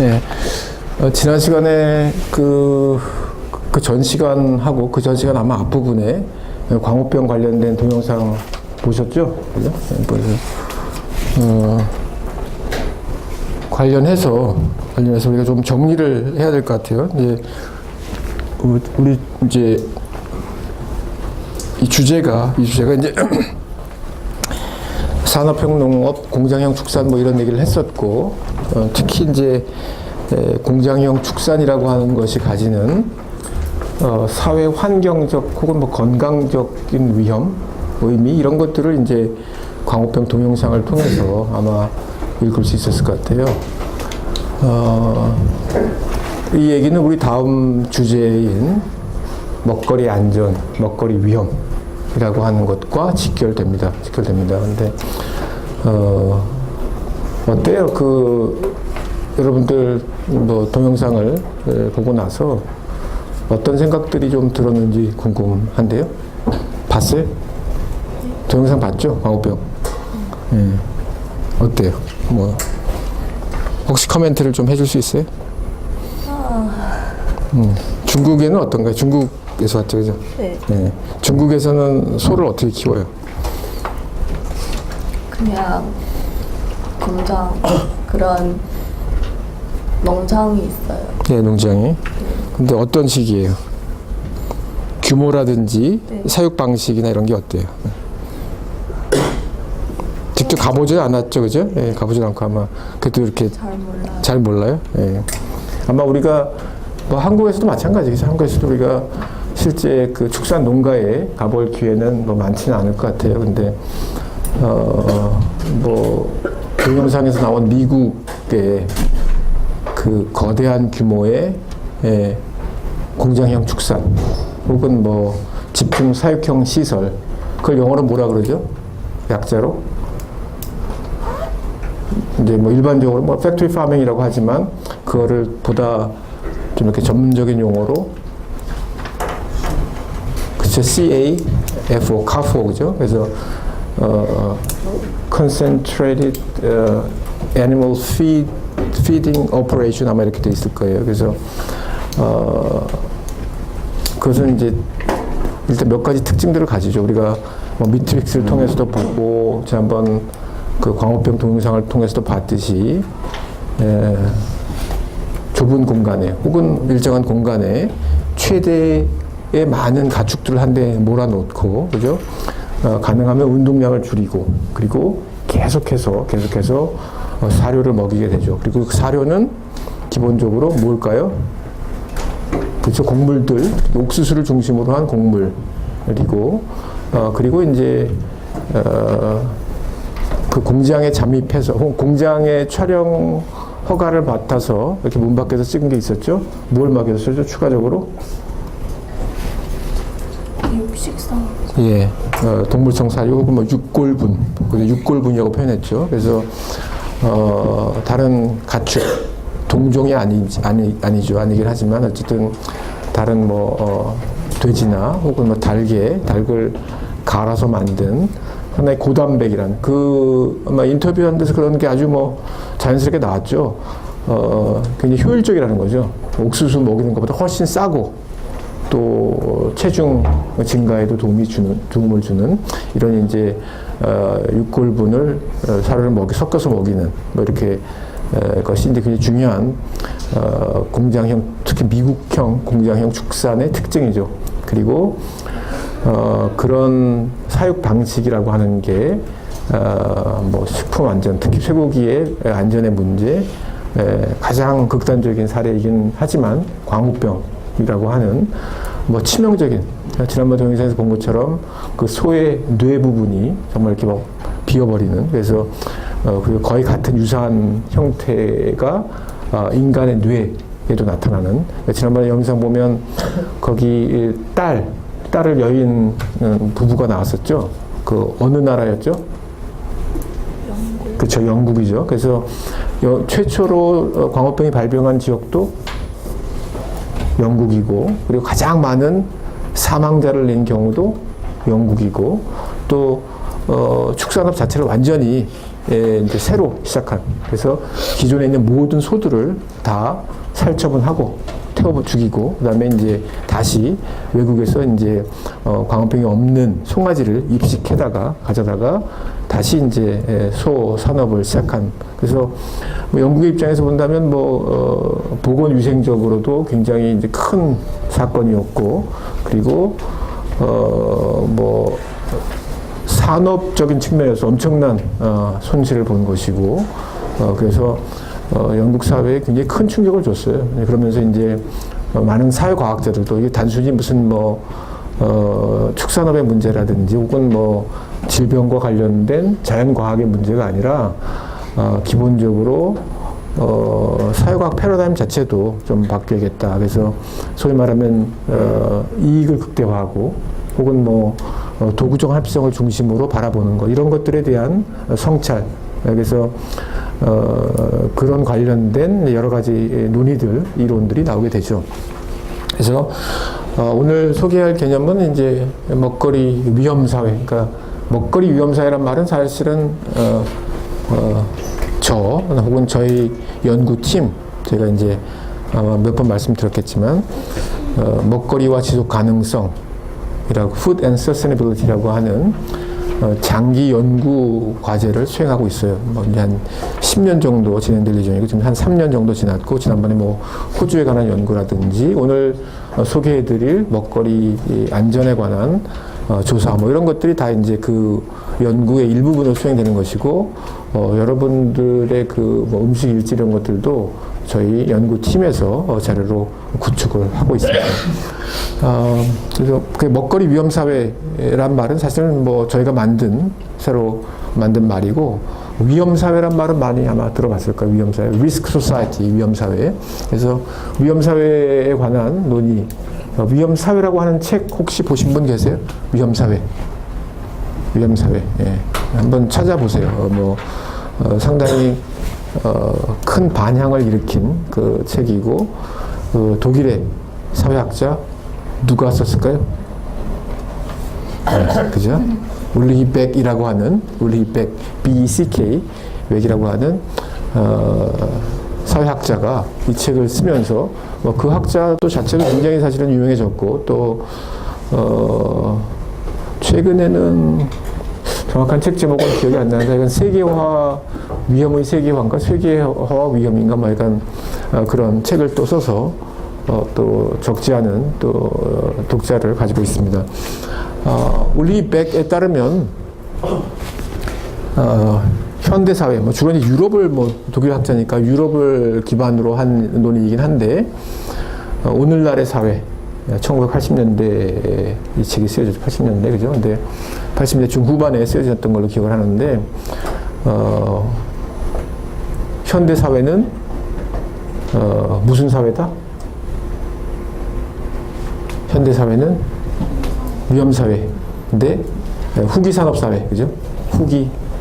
네. 지난 시간에 그 전 시간하고 그 전 시간 아마 앞부분에 광우병 관련된 동영상 보셨죠? 그죠? 관련해서 우리가 좀 정리를 해야 될 것 같아요. 이제 우리 이제 이 주제가 이제 산업형 농업, 공장형 축산 뭐 이런 얘기를 했었고, 특히 이제 공장형 축산이라고 하는 것이 가지는 사회 환경적 혹은 뭐 건강적인 위험, 의미 이런 것들을 이제 광우병 동영상을 통해서 아마 읽을 수 있었을 것 같아요. 이 얘기는 우리 다음 주제인 먹거리 안전, 먹거리 위험이라고 하는 것과 직결됩니다. 근데 어때요? 여러분들 뭐 동영상을 보고 나서 어떤 생각들이 좀 들었는지 궁금한데요. 봤어요? 동영상 봤죠? 광우병. 어때요? 뭐 혹시 코멘트를 좀 해줄 수 있어요? 중국에는 어떤가요? 중국에서 왔죠, 그죠? 네. 네. 중국에서는 소를 어떻게 키워요? 그냥 공장 그런 농장이 있어요. 네, 농장이. 근데 어떤 식이에요? 규모라든지 네. 사육 방식이나 이런 게 어때요? 직접 가보지 않았죠, 그죠? 예, 가보지 않고 아마 그래도 이렇게 잘 몰라요. 예. 아마 우리가 뭐 한국에서도 마찬가지겠죠. 한국에서도 우리가 실제 그 축산 농가에 가볼 기회는 뭐 많지는 않을 것 같아요. 근데 뭐 동영상에서 나온 미국의 그 거대한 규모의 공장형 축산 혹은 뭐 집중 사육형 시설, 그걸 영어로 뭐라 그러죠? 약자로? 이제 뭐 일반적으로 뭐 팩토리 파밍이라고 하지만 그거를 보다 좀 이렇게 전문적인 용어로 그쵸? CAFO, CAFO, 그죠? 그래서 Concentrated Animal Feeding Operation 아마 이렇게 돼 있을 거예요. 그래서 그것은 이제 일단 몇 가지 특징들을 가지죠. 우리가 뭐 미트릭스를 통해서도 보고 지난번 그 광우병 동영상을 통해서도 봤듯이 좁은 공간에 혹은 일정한 공간에 최대의 많은 가축들을 한데 몰아놓고, 그죠? 가능하면 운동량을 줄이고, 그리고 계속해서 사료를 먹이게 되죠. 그리고 그 사료는 기본적으로 뭘까요? 그렇죠. 곡물들, 옥수수를 중심으로 한 곡물이고, 그리고 이제 그 공장에 잠입해서 공장에 촬영 허가를 받아서 이렇게 문 밖에서 찍은 게 있었죠. 뭘 먹였었죠? 추가적으로? 육식성. 예, 동물성 사료 혹은 뭐 육골분, 육골분이라고 표현했죠. 그래서 다른 가축 동종이 아니긴 하지만 어쨌든 다른 뭐 돼지나 혹은 뭐 닭을 갈아서 만든 하나의 고단백이라는 아마 인터뷰한 데서 그런 게 아주 뭐 자연스럽게 나왔죠. 굉장히 효율적이라는 거죠. 옥수수 먹이는 것보다 훨씬 싸고 또 체중 증가에도 도움을 주는 이런 이제 육골분을 사료를 섞어서 먹이는 뭐 이렇게 것이 이제 굉장히 중요한 공장형, 특히 미국형 공장형 축산의 특징이죠. 그리고 그런 사육 방식이라고 하는 게 뭐 식품 안전, 특히 쇠고기의 안전의 문제 가장 극단적인 사례이긴 하지만 광우병이라고 하는 뭐 치명적인, 지난번 동영상에서 본 것처럼 그 소의 뇌 부분이 정말 이렇게 막 비어버리는, 그래서 그리고 거의 같은 유사한 형태가 인간의 뇌에도 나타나는. 지난번에 영상 보면 거기 딸을 여인 부부가 나왔었죠. 그 어느 나라였죠? 영국. 그렇죠, 영국이죠. 그래서 최초로 광우병이 발병한 지역도 영국이고, 그리고 가장 많은 사망자를 낸 경우도 영국이고, 또 축산업 자체를 완전히 이제 새로 시작한, 그래서 기존에 있는 모든 소들을 다 살처분하고 태워 죽이고, 그다음에 이제 다시 외국에서 이제 광우병이 없는 송아지를 입식해다가 가져다가 다시 이제 소 산업을 시작한. 그래서 뭐 영국의 입장에서 본다면 보건 위생적으로도 굉장히 이제 큰 사건이었고, 그리고 산업적인 측면에서 엄청난 손실을 본 것이고, 그래서 영국 사회에 굉장히 큰 충격을 줬어요. 그러면서 이제 많은 사회과학자들도 이게 단순히 무슨 축산업의 문제라든지 혹은 질병과 관련된 자연과학의 문제가 아니라 기본적으로 사회과학 패러다임 자체도 좀 바뀌어야겠다. 그래서 소위 말하면 이익을 극대화하고 혹은 도구적 합성을 중심으로 바라보는 것, 이런 것들에 대한 성찰, 그래서 그런 관련된 여러 가지 논의들, 이론들이 나오게 되죠. 그래서 오늘 소개할 개념은 이제 먹거리 위험사회. 그러니까 먹거리 위험사회란 말은 사실은 저 혹은 저희 연구팀, 제가 이제 아마 몇 번 말씀드렸겠지만 먹거리와 지속 가능성이라고 Food and Sustainability라고 하는 장기 연구 과제를 수행하고 있어요. 이제 한 10년 정도 진행될 예정이고, 지금 한 3년 정도 지났고, 지난번에 호주에 관한 연구라든지 오늘 소개해드릴 먹거리 안전에 관한 조사 이런 것들이 다 이제 그 연구의 일부분으로 수행되는 것이고, 여러분들의 음식 일지 이런 것들도 저희 연구팀에서 자료로 구축을 하고 있습니다. 그래서 그 먹거리 위험사회란 말은 사실은 저희가 새로 만든 말이고, 위험사회란 말은 많이 아마 들어봤을 거예요. 위험사회, Risk Society 위험사회. 그래서 위험사회에 관한 논의, 위험사회라고 하는 책 혹시 보신 분 계세요? 위험사회. 예. 한번 찾아보세요. 상당히 큰 반향을 일으킨 그 책이고, 독일의 사회학자 누가 썼을까요? 그죠? 울리히백이라고 하는, 울리히백, B-E-C-K, 벡이라고 하는 사회학자가 이 책을 쓰면서 그 학자도 자체가 굉장히 사실은 유명해졌고, 또 최근에는 정확한 책 제목은 기억이 안 나는데, 이건 세계화 위험의 세계화인가 세계화 위험인가 약간 그런 책을 또 써서 또 적지 않은 또 독자를 가지고 있습니다. 울리백에 따르면 현대 사회, 주로 이제 유럽을 독일 학자니까 유럽을 기반으로 한 논의이긴 한데, 오늘날의 사회, 1980년대 이 책이 쓰여졌죠. 80년대, 그죠? 근데 80년대 중후반에 쓰여졌던 걸로 기억을 하는데, 현대 사회는 무슨 사회다? 현대 사회는 위험 사회인데 후기 산업 사회, 그죠?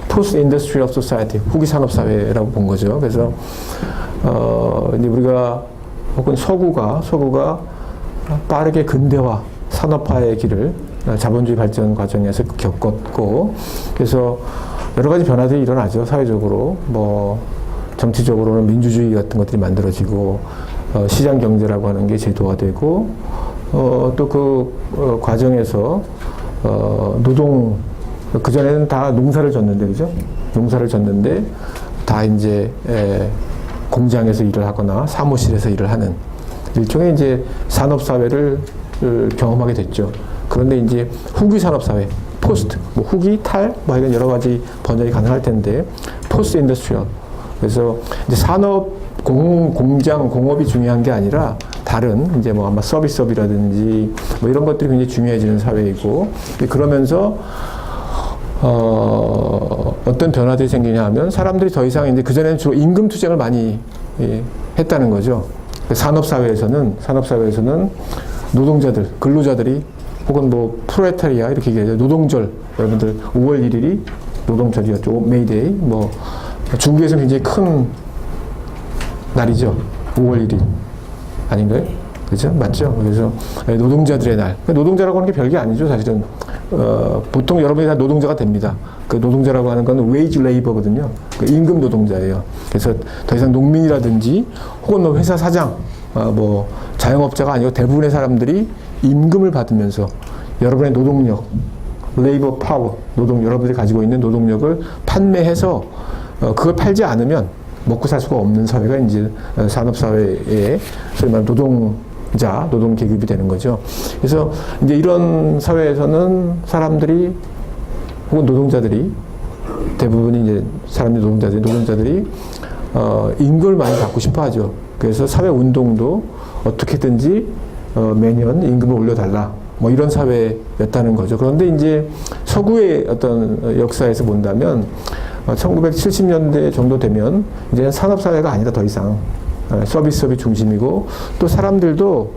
Post Industrial Society, 후기 산업 사회라고 본 거죠. 그래서 이제 우리가 혹은 서구가 빠르게 근대화, 산업화의 길을 자본주의 발전 과정에서 겪었고, 그래서 여러 가지 변화들이 일어나죠. 사회적으로 정치적으로는 민주주의 같은 것들이 만들어지고, 시장 경제라고 하는 게 제도화되고, 또 그 과정에서 노동, 그전에는 다 농사를 졌는데, 그죠? 농사를 졌는데 다 이제 공장에서 일을 하거나 사무실에서 일을 하는 일종의 이제 산업사회를 경험하게 됐죠. 그런데 이제 후기 산업사회, 포스트, 후기, 탈, 이런 여러 가지 번역이 가능할 텐데, 포스트 인더스트리얼. 그래서 이제 산업, 공장, 공업이 중요한 게 아니라 다른 이제 아마 서비스업이라든지 이런 것들이 굉장히 중요해지는 사회이고, 그러면서 어떤 변화들이 생기냐 하면, 사람들이 더 이상 이제 그전에는 주로 임금 투쟁을 많이 했다는 거죠. 산업사회에서는 노동자들, 근로자들이 혹은 프로레타리아 이렇게 얘기하죠. 노동절, 여러분들 5월 1일이 노동절이었죠. 메이데이. 중국에서는 굉장히 큰 날이죠. 5월 1일. 아닌가요? 그죠? 맞죠? 그래서 노동자들의 날. 노동자라고 하는 게 별게 아니죠. 사실은 보통 여러분이 다 노동자가 됩니다. 그 노동자라고 하는 건 웨이지 레이버거든요. 그 임금 노동자예요. 그래서 더 이상 농민이라든지 혹은 뭐 회사 사장, 뭐 자영업자가 아니고 대부분의 사람들이 임금을 받으면서 여러분의 노동력, 레이버 파워, 여러분들이 가지고 있는 노동력을 판매해서 그걸 팔지 않으면 먹고 살 수가 없는 사회가 이제 산업사회의 소위 말하는 노동 계급이 되는 거죠. 그래서 이제 이런 사회에서는 사람들이 혹은 노동자들이 대부분이 이제 노동자들이 임금을 많이 받고 싶어 하죠. 그래서 사회 운동도 어떻게든지 매년 임금을 올려달라. 뭐 이런 사회였다는 거죠. 그런데 이제 서구의 어떤 역사에서 본다면 1970년대 정도 되면 이제 산업사회가 아니다 더 이상 서비스업이 중심이고 또 사람들도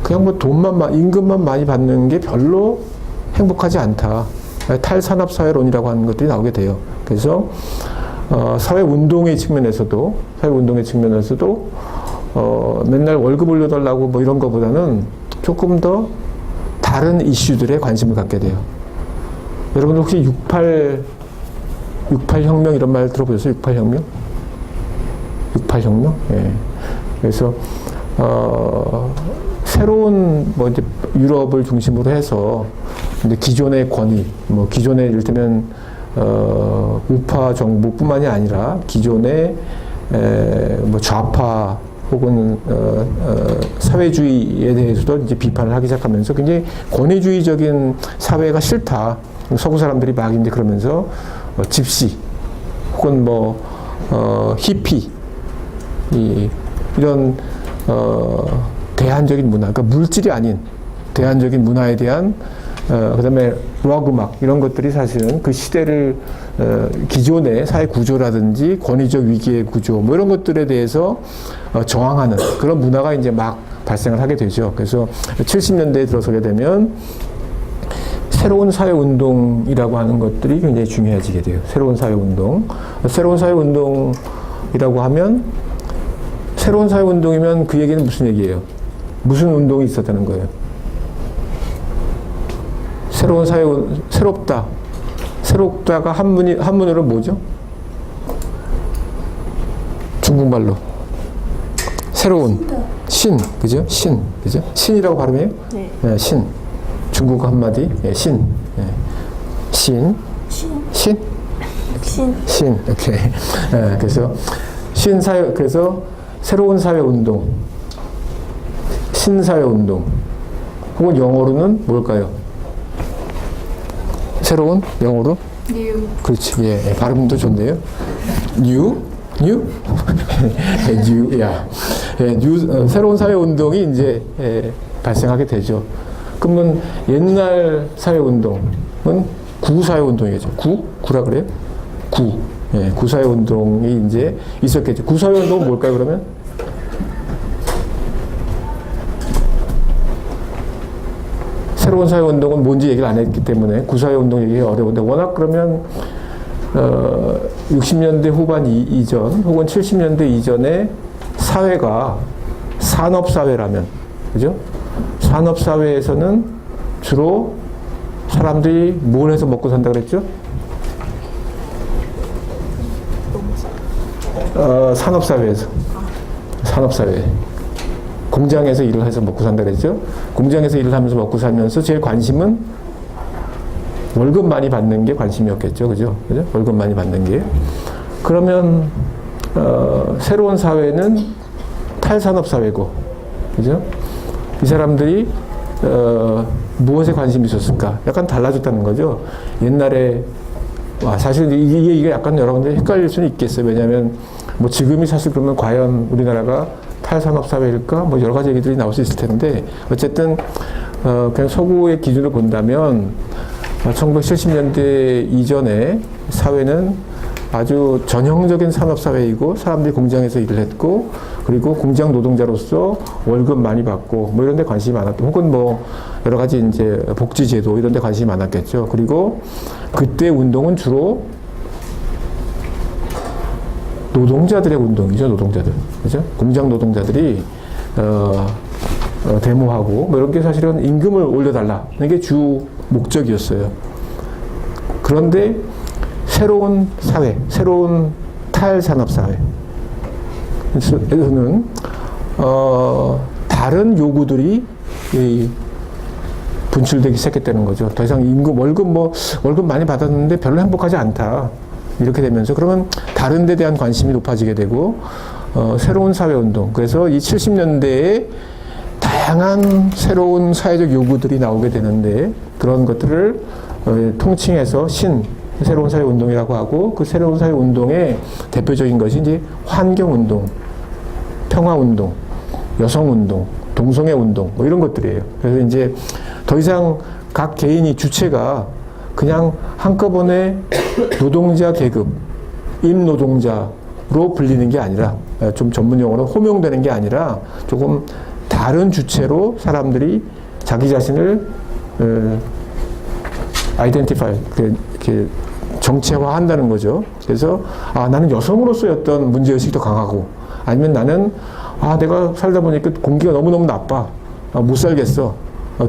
그냥 뭐 임금만 많이 받는 게 별로 행복하지 않다. 탈산업사회론이라고 하는 것들이 나오게 돼요. 그래서 사회운동의 측면에서도 맨날 월급 올려달라고 뭐 이런 거보다는 조금 더 다른 이슈들에 관심을 갖게 돼요. 여러분 혹시 68 혁명 이런 말 들어보셨어요? 68 혁명? 68 혁명? 예. 그래서 새로운 뭐 이제 유럽을 중심으로 해서 이제 기존의 권위, 뭐 기존의 이를테면 우파 정부뿐만이 아니라 기존의 뭐 좌파 혹은 사회주의에 대해서도 이제 비판을 하기 시작하면서 굉장히 권위주의적인 사회가 싫다. 서구 사람들이 막 이제 그러면서 집시 혹은 뭐 히피 이런 대한적인 문화, 그러니까 물질이 아닌 대한적인 문화에 대한 그다음에 락 음악 이런 것들이 사실은 그 시대를 기존의 사회 구조라든지 권위적 위기의 구조 뭐 이런 것들에 대해서 저항하는 그런 문화가 이제 막 발생을 하게 되죠. 그래서 70년대에 들어서게 되면 새로운 사회운동이라고 하는 것들이 굉장히 중요해지게 돼요. 새로운 사회운동이라고 하면 새로운 사회운동이면 그 얘기는 무슨 얘기예요? 무슨 운동이 있었다는 거예요? 새롭다가 한문으로 뭐죠? 중국말로. 새로운. 그죠? 그죠? 신이라고 발음해요? 네. 네, 신. 중국 한마디, 예, 신. 예. 신. 오케이. 예, 그래서 그래서 새로운 사회운동, 신사회운동, 혹은 영어로는 뭘까요? 새로운 영어로? New. 그렇지. 예, 발음도 좋네요. New? 새로운 사회운동이 이제 발생하게 되죠. 그러면 옛날 사회운동은 구사회운동이죠. 구라 그래요? 구사회운동이 이제 있었겠죠. 구사회운동은 뭘까요, 그러면? 새로운 사회운동은 뭔지 얘기를 안 했기 때문에 구사회운동 얘기가 어려운데 워낙 그러면 60년대 후반 이전 혹은 70년대 이전에 사회가 산업사회라면 그죠? 산업사회에서는 주로 사람들이 뭘 해서 먹고 산다 그랬죠? 산업사회. 공장에서 일을 해서 먹고 산다 그랬죠? 공장에서 일을 하면서 먹고 살면서 제일 관심은 월급 많이 받는 게 관심이었겠죠. 그죠? 월급 많이 받는 게. 그러면, 새로운 사회는 탈산업사회고, 그죠? 이 사람들이, 무엇에 관심이 있었을까? 약간 달라졌다는 거죠. 옛날에, 사실 이게 약간 여러분들이 헷갈릴 수는 있겠어요. 왜냐하면, 뭐 지금이 사실 그러면 과연 우리나라가 탈산업사회일까? 뭐 여러 가지 얘기들이 나올 수 있을 텐데, 어쨌든, 그냥 서구의 기준으로 본다면, 1970년대 이전의 사회는 아주 전형적인 산업사회이고, 사람들이 공장에서 일을 했고, 그리고 공장 노동자로서 월급 많이 받고, 뭐 이런 데 관심이 많았고, 혹은 뭐 여러 가지 이제 복지제도 이런 데 관심이 많았겠죠. 그리고 그때 운동은 주로 노동자들의 운동이죠, 노동자들. 그죠? 공장 노동자들이, 데모하고 뭐 이런 게 사실은 임금을 올려달라 이게 주 목적이었어요. 그런데 새로운 사회, 새로운 탈산업 사회에서는 다른 요구들이 분출되기 시작했다는 거죠. 더 이상 월급 많이 받았는데 별로 행복하지 않다. 이렇게 되면서 그러면 다른 데 대한 관심이 높아지게 되고 새로운 사회운동. 그래서 이 70년대에 다양한 새로운 사회적 요구들이 나오게 되는데 그런 것들을 통칭해서 새로운 사회운동이라고 하고 그 새로운 사회운동의 대표적인 것이 이제 환경운동, 평화운동, 여성운동, 동성애운동 뭐 이런 것들이에요. 그래서 이제 더 이상 각 개인이 주체가 그냥 한꺼번에 노동자 계급, 임노동자로 불리는 게 아니라 좀 전문 용어로 호명되는 게 아니라 조금 다른 주체로 사람들이 자기 자신을 아이덴티파이 이렇게 정체화한다는 거죠. 그래서 나는 여성으로서의 어떤 문제의식이 더 강하고 아니면 나는 내가 살다 보니까 공기가 너무너무 나빠. 못 살겠어.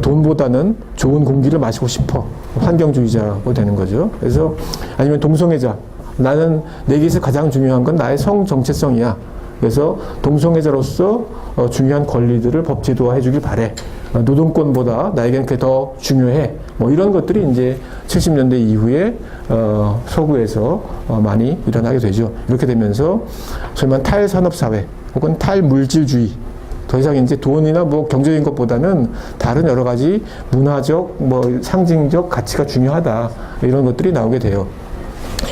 돈보다는 좋은 공기를 마시고 싶어. 환경주의자가 되는 거죠. 그래서 아니면 동성애자. 나는 내게서 가장 중요한 건 나의 성 정체성이야. 그래서 동성애자로서 중요한 권리들을 법 제도화해 주길 바래. 노동권보다 나에게는 그게 더 중요해. 뭐 이런 것들이 이제 70년대 이후에 서구에서 많이 일어나게 되죠. 이렇게 되면서 소위 말하는 탈산업사회 혹은 탈물질주의, 더 이상 이제 돈이나 뭐 경제적인 것보다는 다른 여러 가지 문화적, 뭐 상징적 가치가 중요하다. 이런 것들이 나오게 돼요.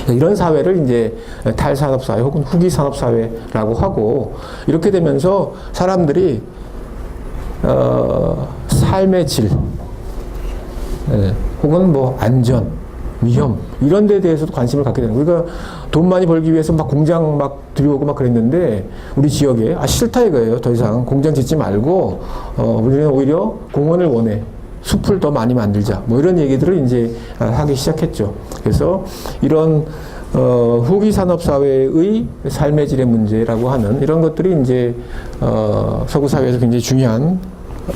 이런 사회를 이제 탈산업사회 혹은 후기산업사회라고 하고, 이렇게 되면서 사람들이 삶의 질, 혹은 뭐 안전, 위험 이런 데 대해서도 관심을 갖게 되는 거예요. 그러니까 돈 많이 벌기 위해서 막 공장 막 들여오고 막 그랬는데 우리 지역에 싫다 이거예요. 더 이상 공장 짓지 말고 우리는 오히려 공원을 원해. 숲을 더 많이 만들자. 뭐 이런 얘기들을 이제 하기 시작했죠. 그래서 이런 후기 산업 사회의 삶의 질의 문제라고 하는 이런 것들이 이제 서구 사회에서 굉장히 중요한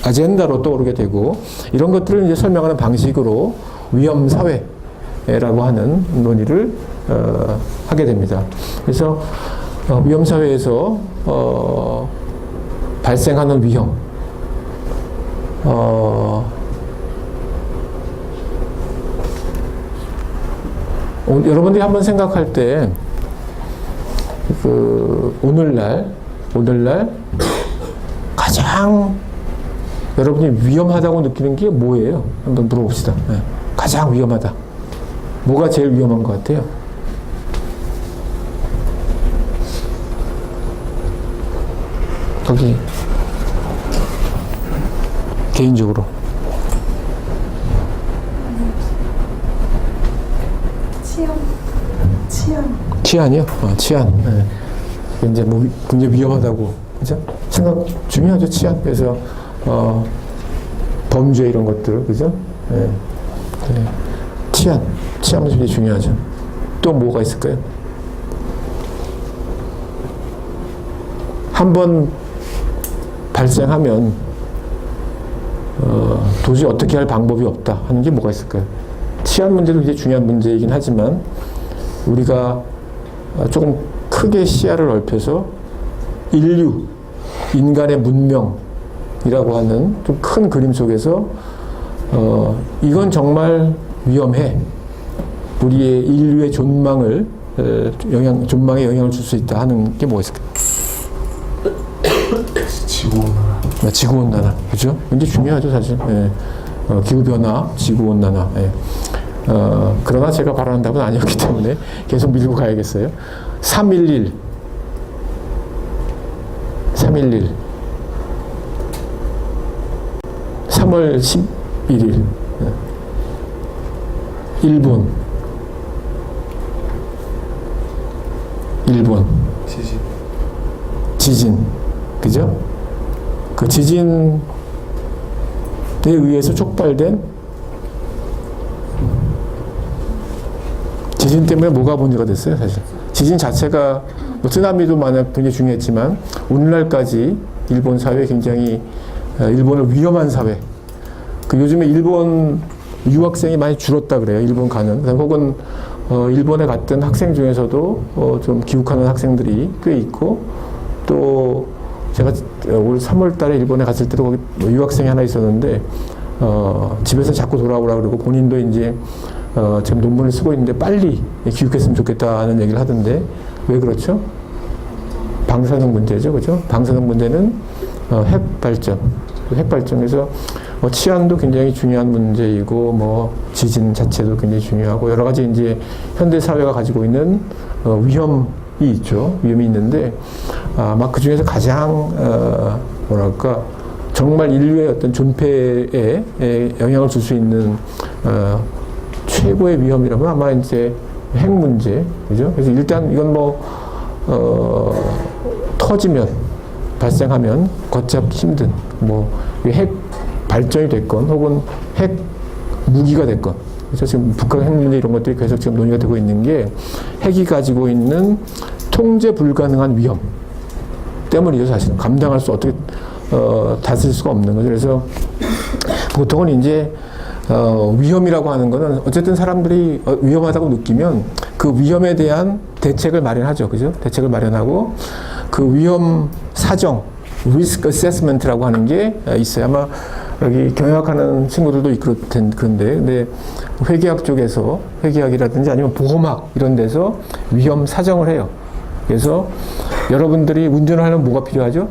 아젠다로 떠오르게 되고, 이런 것들을 이제 설명하는 방식으로 위험 사회라고 하는 논의를 하게 됩니다. 그래서 위험 사회에서 발생하는 위험, 여러분들이 한번 생각할 때 오늘날 가장 여러분이 위험하다고 느끼는 게 뭐예요? 한번 물어봅시다. 네. 가장 위험하다. 뭐가 제일 위험한 것 같아요? 거기 개인적으로 치안이요? 치안. 네. 이제 뭐 굉장히 위험하다고, 그죠? 생각 중요하죠, 치안. 그래서 범죄 이런 것들, 그죠? 네. 네. 치안 굉장히 중요하죠. 또 뭐가 있을까요? 한번 발생하면 도저히 어떻게 할 방법이 없다 하는 게 뭐가 있을까요? 치안 문제도 굉장히 중요한 문제이긴 하지만 우리가 조금 크게 시야를 넓혀서 인간의 문명이라고 하는 좀 큰 그림 속에서 이건 정말 위험해. 우리의 인류의 존망에 영향을 줄 수 있다 하는 게 뭐가 있을까요? 지구온난화. 그죠? 굉장히 중요하죠, 사실. 예. 기후변화, 지구온난화. 예. 그러나 제가 바라는 답은 아니었기 때문에 계속 밀고 가야겠어요. 3.11. 3월 11일. 일본. 지진. 그죠? 그 지진에 의해서 촉발된, 지진 때문에 뭐가 문제가 됐어요, 사실. 지진 자체가, 뭐 쓰나미도 만약 굉장히 중요했지만, 오늘날까지 일본 사회에 굉장히 일본을 위험한 사회. 그 요즘에 일본 유학생이 많이 줄었다 그래요. 일본 가는. 혹은 일본에 갔던 학생 중에서도 좀 귀국하는 학생들이 꽤 있고, 또 제가 올 3월 달에 일본에 갔을 때도 거기 유학생이 하나 있었는데 집에서 자꾸 돌아오라 그러고 본인도 이제 지금 논문을 쓰고 있는데 빨리 귀국했으면 좋겠다는 얘기를 하던데 왜 그렇죠? 방사능 문제죠, 그죠? 방사능 문제는 핵 발전, 핵 발전에서 치안도 굉장히 중요한 문제이고 뭐 지진 자체도 굉장히 중요하고 여러 가지 이제 현대 사회가 가지고 있는 위험이 있죠, 위험이 있는데 막 그 중에서 가장 뭐랄까 정말 인류의 어떤 존폐에 영향을 줄 수 있는 최고의 위험이라면 아마 이제 핵 문제, 그죠? 그래서 일단 이건 터지면, 발생하면 걷잡기 힘든, 핵 발전이 됐건, 혹은 핵 무기가 됐건, 그래서 지금 북한 핵 문제 이런 것들이 계속 지금 논의가 되고 있는 게 핵이 가지고 있는 통제 불가능한 위험 때문이죠, 사실은. 감당할 수, 어떻게, 다스릴 수가 없는 거죠. 그래서 보통은 이제, 위험이라고 하는 거는 어쨌든 사람들이 위험하다고 느끼면 그 위험에 대한 대책을 마련하죠. 그죠? 대책을 마련하고 그 위험 사정, risk assessment라고 하는 게 있어요. 아마 여기 경영학하는 친구들도 그런데, 근데 회계학 쪽에서 회계학이라든지 아니면 보험학 이런 데서 위험 사정을 해요. 그래서 여러분들이 운전을 하려면 뭐가 필요하죠?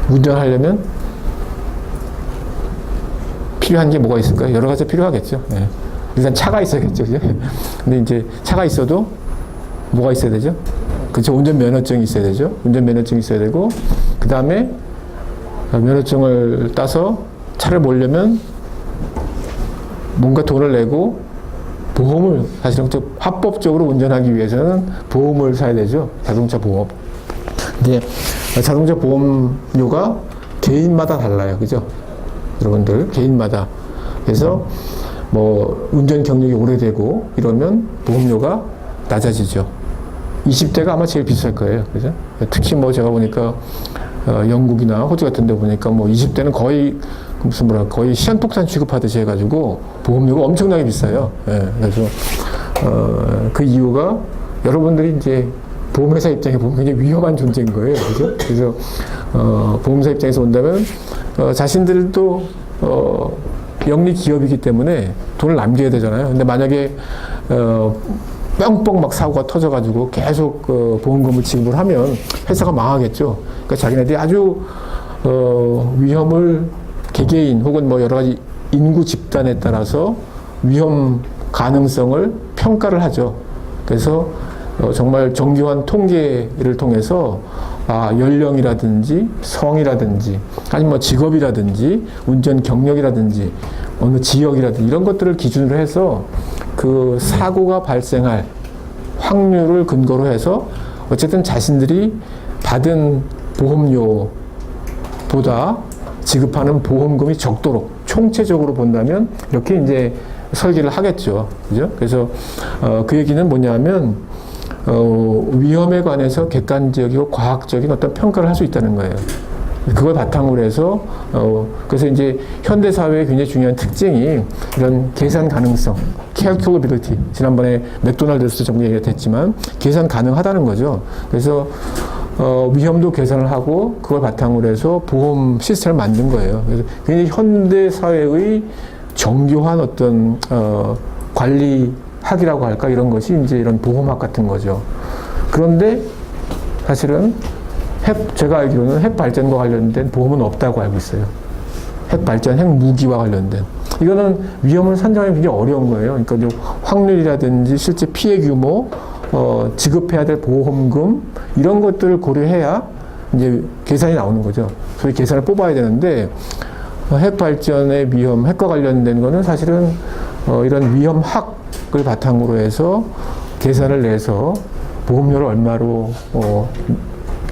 운전하려면 필요한 게 뭐가 있을까요? 여러 가지 필요하겠죠. 네. 일단 차가 있어야겠죠. 그죠? 근데 이제 차가 있어도 뭐가 있어야 되죠? 그렇죠. 운전면허증이 있어야 되죠. 운전면허증이 있어야 되고, 그 다음에 면허증을 따서 차를 몰려면 뭔가 돈을 내고 보험을, 사실은 합법적으로 운전하기 위해서는 보험을 사야 되죠. 자동차 보험. 근데 자동차 보험료가 개인마다 달라요. 그죠? 여러분들, 개인마다. 그래서 운전 경력이 오래되고 이러면 보험료가 낮아지죠. 20대가 아마 제일 비쌀 거예요. 그죠? 특히 제가 보니까, 영국이나 호주 같은 데 보니까 20대는 거의, 거의 시한폭탄 취급하듯이 해가지고 보험료가 엄청나게 비싸요. 예, 그래서, 그 이유가 여러분들이 이제 보험회사 입장에 보면 굉장히 위험한 존재인 거예요. 그죠? 그래서, 보험사 입장에서 본다면, 자신들도, 영리 기업이기 때문에 돈을 남겨야 되잖아요. 근데 만약에, 뻥뻥 막 사고가 터져가지고 계속 보험금을 지급을 하면 회사가 망하겠죠. 그러니까 자기네들이 아주 위험을 개개인 혹은 여러 가지 인구 집단에 따라서 위험 가능성을 평가를 하죠. 그래서 정말 정교한 통계를 통해서 연령이라든지 성이라든지 아니면 직업이라든지 운전 경력이라든지 어느 지역이라든지 이런 것들을 기준으로 해서 그 사고가 발생할 확률을 근거로 해서 어쨌든 자신들이 받은 보험료보다 지급하는 보험금이 적도록 총체적으로 본다면 이렇게 이제 설계를 하겠죠. 그죠? 그래서 그 얘기는 뭐냐면 위험에 관해서 객관적이고 과학적인 어떤 평가를 할 수 있다는 거예요. 그걸 바탕으로 해서 그래서 이제 현대 사회의 굉장히 중요한 특징이 이런 계산 가능성, calculability. 지난번에 맥도날드에서도 정리 얘기가 됐지만 계산 가능하다는 거죠. 그래서 위험도 계산을 하고 그걸 바탕으로 해서 보험 시스템을 만든 거예요. 그래서 굉장히 현대 사회의 정교한 어떤 관리학이라고 할까 이런 것이 이제 이런 보험학 같은 거죠. 그런데 사실은 제가 알기로는 핵 발전과 관련된 보험은 없다고 알고 있어요. 핵 발전, 핵 무기와 관련된. 이거는 위험을 산정하기 굉장히 어려운 거예요. 그러니까 확률이라든지 실제 피해 규모, 지급해야 될 보험금, 이런 것들을 고려해야 이제 계산이 나오는 거죠. 소위 계산을 뽑아야 되는데, 핵 발전의 위험, 핵과 관련된 거는 사실은 이런 위험학을 바탕으로 해서 계산을 내서 보험료를 얼마로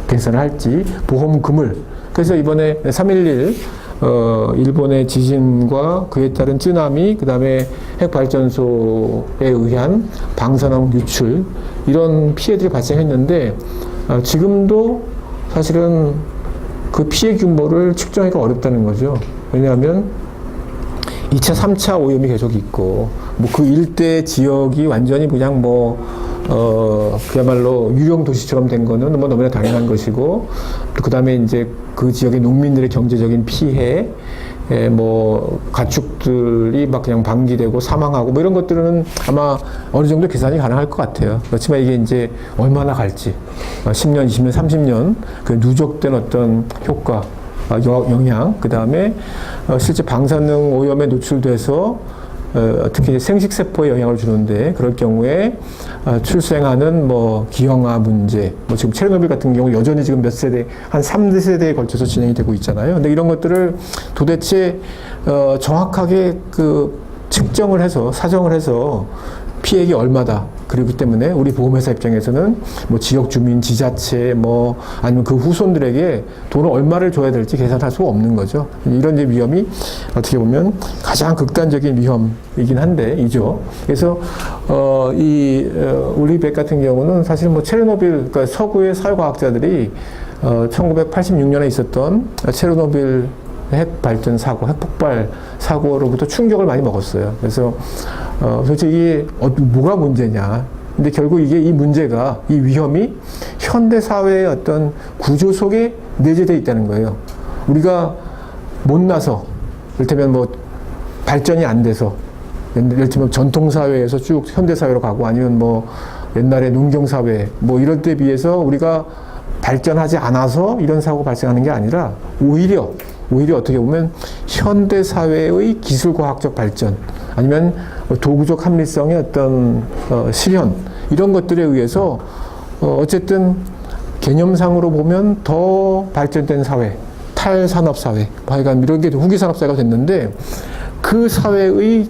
계산을 할지, 보험금을. 그래서 이번에 3.11 일본의 지진과 그에 따른 쓰나미, 그 다음에 핵발전소에 의한 방사능 유출, 이런 피해들이 발생했는데 지금도 사실은 그 피해 규모를 측정하기가 어렵다는 거죠. 왜냐하면 2차, 3차 오염이 계속 있고, 뭐 그 일대 지역이 완전히 그냥 그야말로 유령 도시처럼 된 거는 뭐 너무나 당연한 것이고, 그 다음에 이제 그 지역의 농민들의 경제적인 피해, 가축들이 막 그냥 방기되고 사망하고 뭐 이런 것들은 아마 어느 정도 계산이 가능할 것 같아요. 그렇지만 이게 이제 얼마나 갈지, 10년, 20년, 30년 그 누적된 어떤 효과, 영향, 그 다음에 실제 방사능 오염에 노출돼서 특히 생식세포에 영향을 주는데, 그럴 경우에 출생하는 기형아 문제, 지금 체르노빌 같은 경우 여전히 지금 몇 세대, 한 3세대에 걸쳐서 진행이 되고 있잖아요. 근데 이런 것들을 도대체 정확하게 측정을 해서, 사정을 해서 피해액이 얼마다. 그렇기 때문에 우리 보험회사 입장에서는 지역 주민, 지자체, 아니면 그 후손들에게 돈을 얼마를 줘야 될지 계산할 수가 없는 거죠. 이런 이제 위험이 어떻게 보면 가장 극단적인 위험이긴 한데, 이죠. 그래서, 올리백 같은 경우는 사실 체르노빌, 그러니까 서구의 사회과학자들이 1986년에 있었던 체르노빌 핵 발전 사고, 핵 폭발 사고로부터 충격을 많이 먹었어요. 그래서 도대체 이게 뭐가 문제냐. 근데 결국 이 문제가, 이 위험이 현대 사회의 어떤 구조 속에 내재되어 있다는 거예요. 우리가 못나서, 이를테면 발전이 안 돼서, 예를 들면 전통사회에서 쭉 현대사회로 가고, 아니면 옛날에 농경사회, 이럴 때 비해서 우리가 발전하지 않아서 이런 사고가 발생하는 게 아니라, 오히려 어떻게 보면 현대사회의 기술과학적 발전, 아니면 도구적 합리성의 어떤 실현, 이런 것들에 의해서 어쨌든 개념상으로 보면 더 발전된 사회, 탈산업사회, 하여간 이런 게 후기산업사회가 됐는데, 그 사회의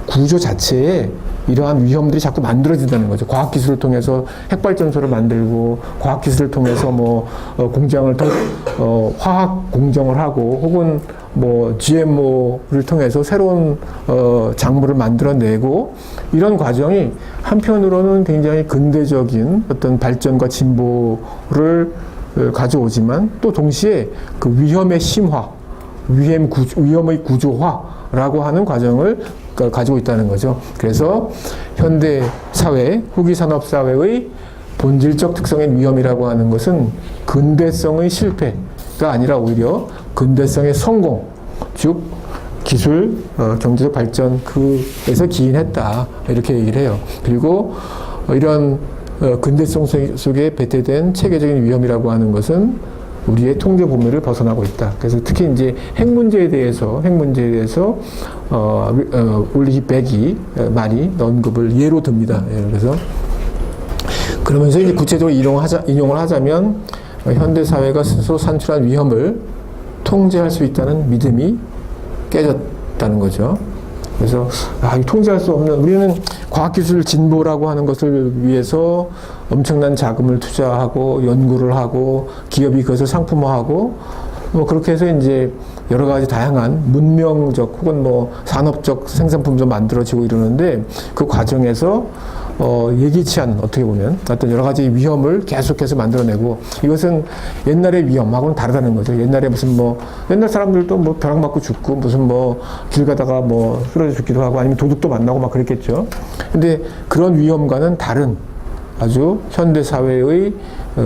구조 자체에 이러한 위험들이 자꾸 만들어진다는 거죠. 과학기술을 통해서 핵발전소를 만들고, 과학기술을 통해서 공장을 화학 공정을 하고, 혹은 GMO를 통해서 새로운 작물을 만들어내고, 이런 과정이 한편으로는 굉장히 근대적인 어떤 발전과 진보를 가져오지만, 또 동시에 그 위험의 심화, 위험의 구조화라고 하는 과정을 가지고 있다는 거죠. 그래서 현대 사회, 후기 산업 사회의 본질적 특성인 위험이라고 하는 것은 근대성의 실패가 아니라 오히려 근대성의 성공, 즉 기술, 경제적 발전 그에서 기인했다, 이렇게 얘기를 해요. 그리고 이런 근대성 속에 배태된 체계적인 위험이라고 하는 것은 우리의 통제 범위를 벗어나고 있다. 그래서 특히 이제 핵 문제에 대해서 올리백이 많이 언급을 예로 듭니다. 그래서 그러면서 이제 구체적으로 인용을 하자면, 현대 사회가 스스로 산출한 위험을 통제할 수 있다는 믿음이 깨졌다는 거죠. 그래서 통제할 수 없는, 우리는 과학기술 진보라고 하는 것을 위해서 엄청난 자금을 투자하고 연구를 하고 기업이 그것을 상품화하고 그렇게 해서 이제 여러 가지 다양한 문명적 혹은 산업적 생산품도 만들어지고 이러는데, 그 과정에서 예기치 않은, 어떻게 보면 어떤 여러 가지 위험을 계속해서 만들어내고, 이것은 옛날의 위험하고는 다르다는 거죠. 옛날에 옛날 사람들도 벼락 맞고 죽고, 길 가다가 쓰러져 죽기도 하고, 아니면 도둑도 만나고 막 그랬겠죠. 근데 그런 위험과는 다른 아주 현대 사회의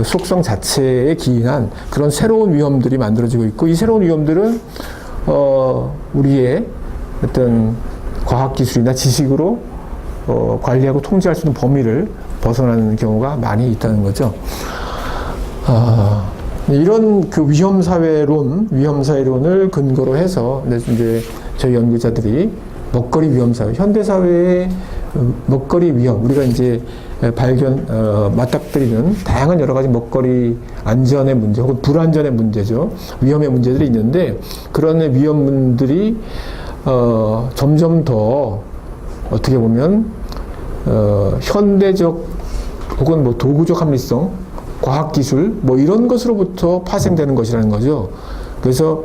속성 자체에 기인한 그런 새로운 위험들이 만들어지고 있고, 이 새로운 위험들은 우리의 어떤 과학기술이나 지식으로 관리하고 통제할 수 있는 범위를 벗어나는 경우가 많이 있다는 거죠. 이런 그 위험사회론을 근거로 해서 이제 저희 연구자들이 먹거리 위험사회, 현대사회의 먹거리 위험, 우리가 이제 맞닥뜨리는 다양한 여러 가지 먹거리 안전의 문제 혹은 불안전의 문제죠. 위험의 문제들이 있는데, 그런 위험들이 점점 더 어떻게 보면 현대적 혹은 도구적 합리성, 과학기술 이런 것으로부터 파생되는 것이라는 거죠. 그래서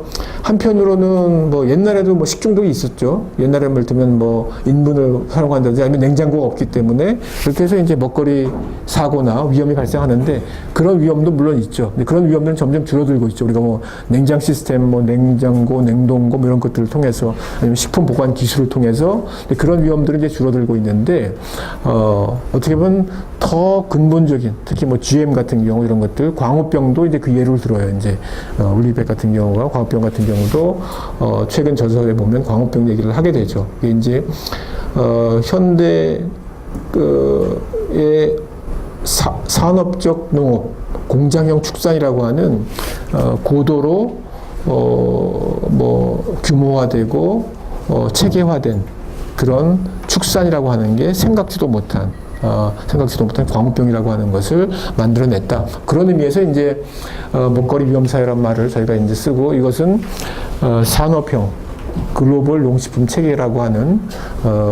한편으로는 뭐 옛날에도 뭐 식중독이 있었죠. 옛날에 뭐 들면 뭐 인분을 사용한다든지 아니면 냉장고가 없기 때문에 그렇게 해서 이제 먹거리 사고나 위험이 발생하는데 그런 위험도 물론 있죠. 근데 그런 위험들은 점점 줄어들고 있죠. 우리가 뭐 냉장 시스템, 뭐 냉장고, 냉동고 뭐 이런 것들을 통해서 아니면 식품 보관 기술을 통해서 그런 위험들은 이제 줄어들고 있는데 어떻게 보면 더 근본적인 특히 뭐 GM 같은 경우 이런 것들 광우병도 이제 그 예를 들어요. 이제 올리백 같은 경우가 광우병 같은 경우도 최근 저서에 보면 광우병 얘기를 하게 되죠. 이게 이제 현대 의 산업적 농업, 공장형 축산이라고 하는 고도로 뭐 규모화되고 체계화된 그런 축산이라고 하는 게 생각지도 못한 광우병이라고 하는 것을 만들어냈다. 그런 의미에서 이제 먹거리 위험 사회란 말을 저희가 이제 쓰고 이것은 산업형 글로벌 농식품 체계라고 하는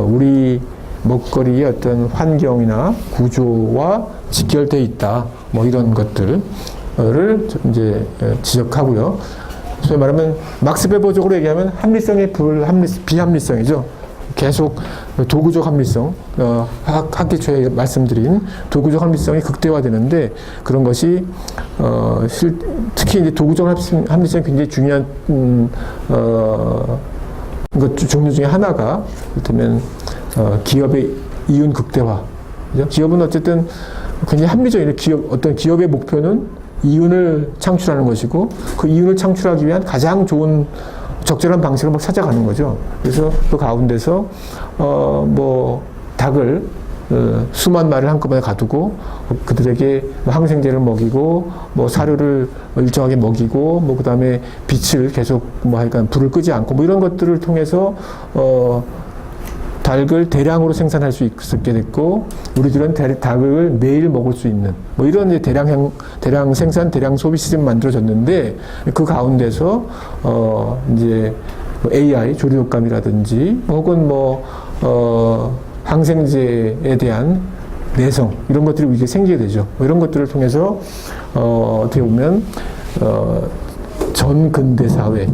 우리 먹거리의 어떤 환경이나 구조와 직결되어 있다. 뭐 이런 것들을 이제 지적하고요. 소위 말하면 막스 베버적으로 얘기하면 합리성의 비합리성이죠. 계속 도구적 합리성, 학기 초에 말씀드린 도구적 합리성이 극대화되는데 그런 것이 특히 이제 도구적 합리성이 굉장히 중요한 종류 중에 하나가 이를테면 기업의 이윤 극대화. 그죠? 기업은 어쨌든 굉장히 합리적인 어떤 기업의 목표는 이윤을 창출하는 것이고 그 이윤을 창출하기 위한 가장 좋은 적절한 방식을 막 찾아가는 거죠. 그래서 그 가운데서 뭐 닭을 수만 마리를 한꺼번에 가두고 그들에게 항생제를 먹이고 뭐 사료를 일정하게 먹이고 뭐 그다음에 빛을 계속 뭐 하여간 불을 끄지 않고 뭐 이런 것들을 통해서 닭을 대량으로 생산할 수 있게 됐고 우리들은 닭을 매일 먹을 수 있는 뭐 이런 이제 대량 생산, 대량 소비 시스템이 만들어졌는데 그 가운데서 이제 뭐 AI 조류독감이라든지 혹은 뭐 항생제에 대한 내성 이런 것들이 이제 생기게 되죠. 뭐 이런 것들을 통해서 어떻게 보면 전근대 사회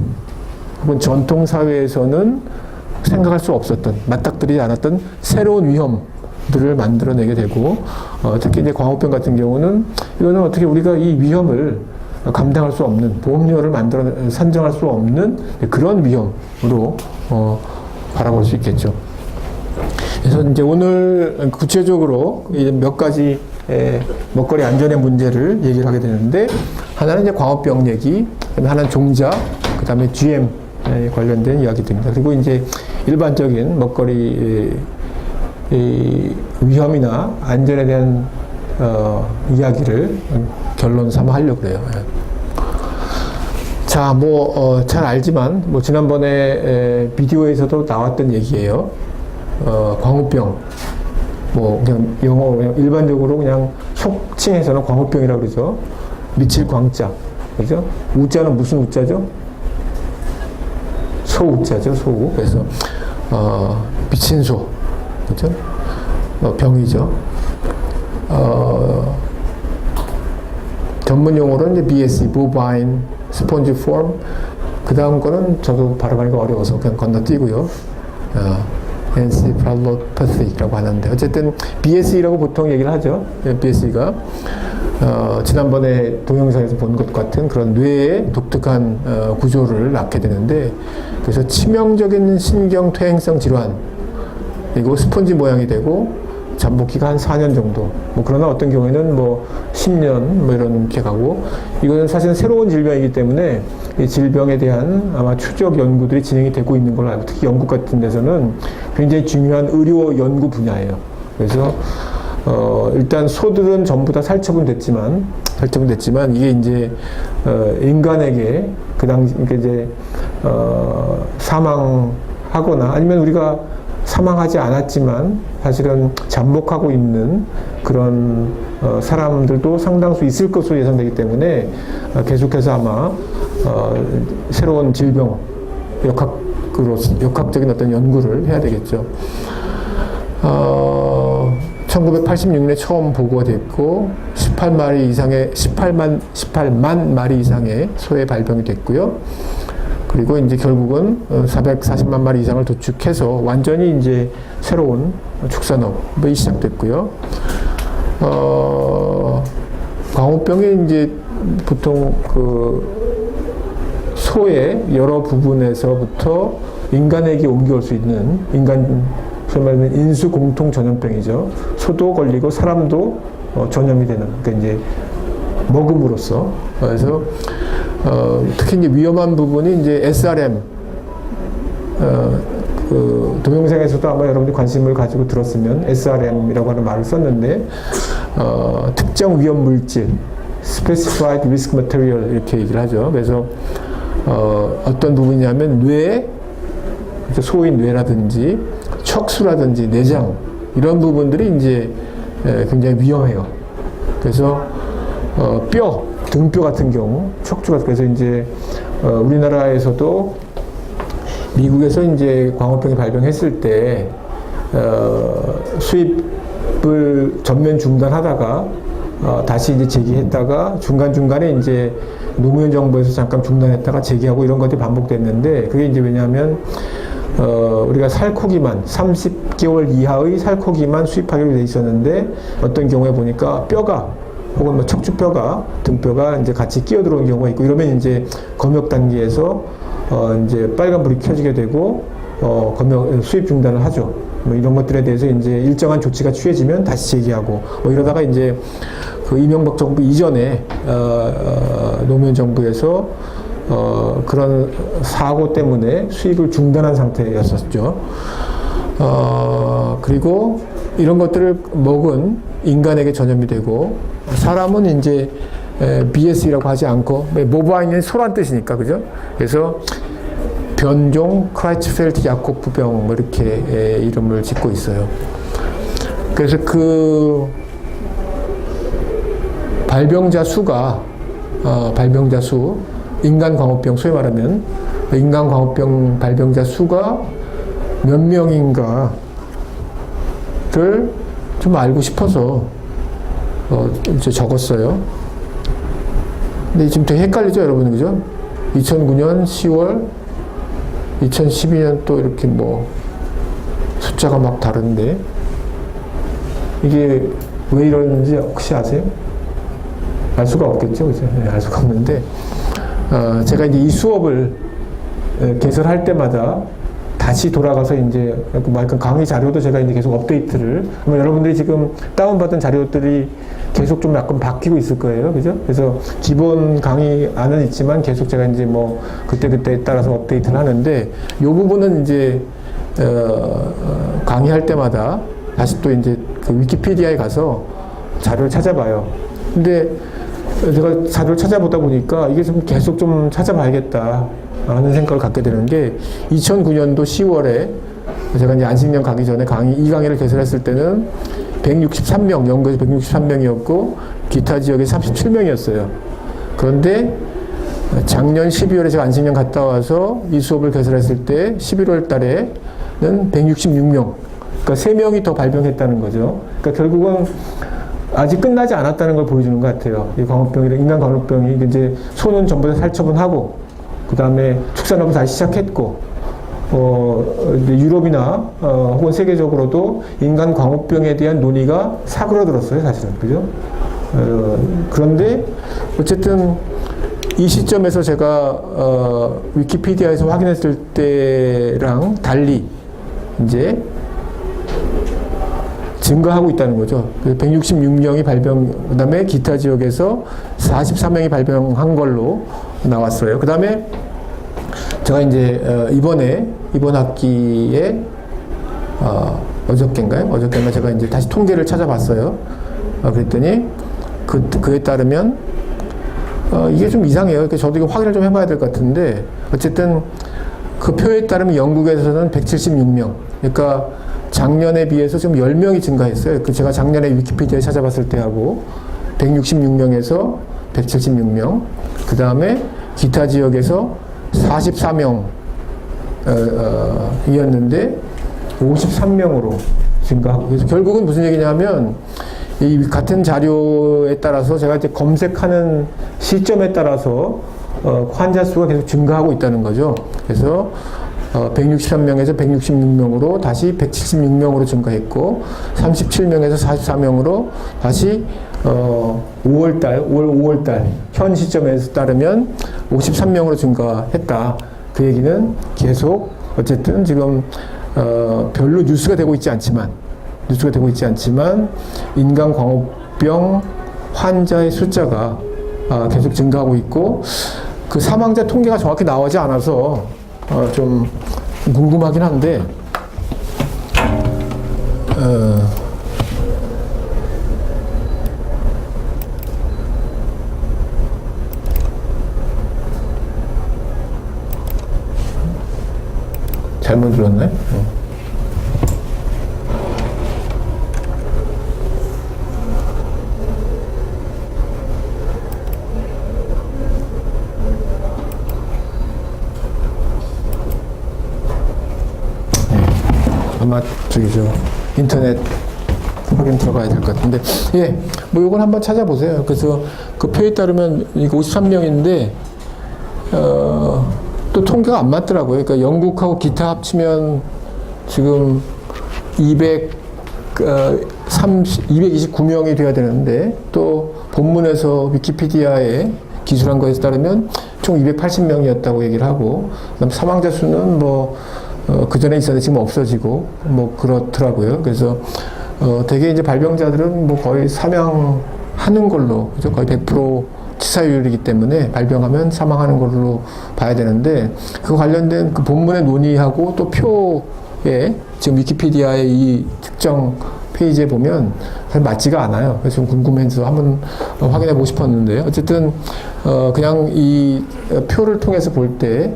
혹은 전통 사회에서는 생각할 수 없었던, 맞닥뜨리지 않았던 새로운 위험들을 만들어내게 되고, 특히 이제 광우병 같은 경우는, 이거는 어떻게 우리가 이 위험을 감당할 수 없는, 보험료를 산정할 수 없는 그런 위험으로, 바라볼 수 있겠죠. 그래서 이제 오늘 구체적으로 몇 가지 먹거리 안전의 문제를 얘기를 하게 되는데, 하나는 이제 광우병 얘기, 하나는 종자, 그 다음에 GM, 관련된 이야기들입니다. 그리고 이제 일반적인 먹거리 위험이나 안전에 대한 이야기를 결론 삼아 하려고 그래요. 자, 뭐 잘 알지만 뭐 지난번에 비디오에서도 나왔던 얘기예요. 광우병. 뭐 그냥 영어 그냥 일반적으로 그냥 속칭해서는 광우병이라고 그러죠. 미칠 광자. 그죠? 우자는 무슨 우자죠? 소우자죠, 소우. 그래서, 미친 소. 그죠? 병이죠. 전문 용어로는 이제 BSE, Bovine Spongiform. 그 다음 거는 저도 발음하기가 어려워서 그냥 건너뛰고요. encephalopathy라고 하는데, 어쨌든 BSE라고 보통 얘기를 하죠. BSE가. 지난번에 동영상에서 본 것 같은 그런 뇌의 독특한 구조를 낳게 되는데 그래서 치명적인 신경퇴행성 질환 그리고 스폰지 모양이 되고 잠복기가 한 4년 정도 뭐 그러나 어떤 경우에는 뭐 10년 뭐 이렇게 가고 이거는 사실은 새로운 질병이기 때문에 이 질병에 대한 아마 추적 연구들이 진행이 되고 있는 걸로 알고 특히 영국 같은 데서는 굉장히 중요한 의료 연구 분야예요. 그래서 일단 소들은 전부 다 살처분 됐지만 이게 이제 인간에게 그 당시 이제 사망하거나 아니면 우리가 사망하지 않았지만 사실은 잠복하고 있는 그런 사람들도 상당수 있을 것으로 예상되기 때문에 계속해서 아마 새로운 질병 역학적인 어떤 연구를 해야 되겠죠. 1986년에 처음 보고가 됐고 18만 마리 이상의 소의 발병이 됐고요. 그리고 이제 결국은 440만 마리 이상을 도축해서 완전히 이제 새로운 축산업이 시작됐고요. 광우병이 이제 보통 소의 여러 부분에서부터 인간에게 옮겨올 수 있는 소위 말하면 인수 공통 전염병이죠. 소도 걸리고 사람도 전염이 되는, 그러니까 이제 먹음으로써. 그래서 특히 이제 위험한 부분이 이제 SRM, 동영상에서도 아마 여러분들이 관심을 가지고 들었으면 SRM이라고 하는 말을 썼는데, 특정 위험 물질, Specified Risk Material 이렇게 얘기를 하죠. 그래서 어떤 부분이냐면 뇌, 소의 뇌라든지 척수라든지 내장 이런 부분들이 이제 굉장히 위험해요. 그래서 뼈, 등뼈 같은 경우, 척추가 그래서 이제 우리나라에서도 미국에서 이제 광우병이 발병했을 때 수입을 전면 중단하다가 다시 이제 재개했다가 중간중간에 이제 노무현 정부에서 잠깐 중단했다가 재개하고 이런 것들이 반복됐는데, 그게 이제 왜냐하면 우리가 살코기만 30개월 이하의 살코기만 수입하기로 돼 있었는데, 어떤 경우에 보니까 뼈가 혹은 뭐 척추뼈가 등뼈가 이제 같이 끼어 들어온 경우가 있고, 이러면 이제 검역 단계에서 이제 빨간불이 켜지게 되고 검역 수입 중단을 하죠. 뭐 이런 것들에 대해서 이제 일정한 조치가 취해지면 다시 재개하고, 뭐 이러다가 이제 그 이명박 정부 이전에 노무현 정부에서 그런 사고 때문에 수입을 중단한 상태였었죠. 그리고 이런 것들을 먹은 인간에게 전염이 되고, 사람은 이제 BS라고 하지 않고, 모바인은 소란 뜻이니까, 그죠? 그래서 변종 크라이츠펠트 야코프병 뭐 이렇게 이름을 짓고 있어요. 그래서 그 발병자 수가 발병자 수, 인간 광우병, 소위 말하면 인간 광우병 발병자 수가 몇 명인가를 좀 알고 싶어서 이제 적었어요. 근데 지금 되게 헷갈리죠, 여러분, 그죠? 2009년 10월, 2012년 또 이렇게 뭐 숫자가 막 다른데, 이게 왜 이러는지 혹시 아세요? 알 수가 없겠죠, 그죠? 네, 알 수가 없는데, 제가 이제 이 수업을 개설할 때마다 다시 돌아가서 이제 강의 자료도 제가 이제 계속 업데이트를, 여러분들이 지금 다운받은 자료들이 계속 좀 약간 바뀌고 있을 거예요. 그죠? 그래서 기본 강의 안은 있지만 계속 제가 이제 뭐 그때그때에 따라서 업데이트를 하는데, 이 부분은 이제 강의할 때마다 다시 또 이제 그 위키피디아에 가서 자료를 찾아봐요. 근데 제가 자료를 찾아보다 보니까 이게 좀 계속 좀 찾아봐야겠다 하는 생각을 갖게 되는 게, 2009년도 10월에 제가 이제 안식년 가기 전에 이 강의를 개설했을 때는 163명, 연구에서 163명이었고 기타 지역에 37명이었어요. 그런데 작년 12월에 제가 안식년 갔다 와서 이 수업을 개설했을 때 11월 달에는 166명, 그러니까 3명이 더 발병했다는 거죠. 그러니까 결국은 아직 끝나지 않았다는 걸 보여주는 것 같아요. 이 광우병이, 인간 광우병이 이제 소는 전부 다 살처분하고, 그 다음에 축산업을 다시 시작했고, 유럽이나 혹은 세계적으로도 인간 광우병에 대한 논의가 사그러들었어요, 사실은. 그죠? 그런데 어쨌든 이 시점에서 제가 위키피디아에서 확인했을 때랑 달리 이제 증가하고 있다는 거죠. 166명이 그 다음에 기타 지역에서 44명이 발병한 걸로 나왔어요. 그 다음에 제가 이제 이번 학기에 어저께인가 제가 이제 다시 통계를 찾아봤어요. 그랬더니 그에 따르면 이게 좀 이상해요. 그러니까 저도 이거 확인을 좀 해봐야 될 것 같은데, 어쨌든 그 표에 따르면 영국에서는 176명, 그러니까 작년에 비해서 지금 10명이 증가했어요. 제가 작년에 위키피디아에 찾아봤을 때하고 166명에서 176명, 그 다음에 기타 지역에서 44명 이었는데 53명으로 증가하고, 그래서 결국은 무슨 얘기냐면, 이 같은 자료에 따라서 제가 이제 검색하는 시점에 따라서 환자 수가 계속 증가하고 있다는 거죠. 그래서 163명에서 166명으로 다시 176명으로 증가했고 37명에서 44명으로 다시 5월 5월달 현 시점에서 따르면 53명으로 증가했다. 그 얘기는 계속 어쨌든 지금 별로 뉴스가 되고 있지 않지만 인간광우병 환자의 숫자가 계속 증가하고 있고 그 사망자 통계가 정확히 나오지 않아서 좀 궁금하긴 한데 잘못 들었네. 아마 저기 인터넷 확인 들어가야 될 것 같은데 뭐 요걸 한번 찾아보세요. 그래서 그 표에 따르면 이거 53명인데 또 통계가 안 맞더라고요. 그러니까 영국하고 기타 합치면 지금 229명이 돼야 되는데 또 본문에서 위키피디아에 기술한 거에 따르면 총 280명이었다고 얘기를 하고 그다음 사망자 수는 그 전에 있었는데 지금 없어지고 그렇더라고요. 그래서 대개 이제 발병자들은 거의 사망하는 걸로 그죠? 거의 100% 치사율이기 때문에 발병하면 사망하는 걸로 봐야 되는데 그 관련된 그 본문의 논의하고 또 표에 지금 위키피디아의 이 특정 페이지에 보면 잘 맞지가 않아요. 그래서 좀 궁금해서 한번 확인해 보고 싶었는데 어쨌든 그냥 이 표를 통해서 볼 때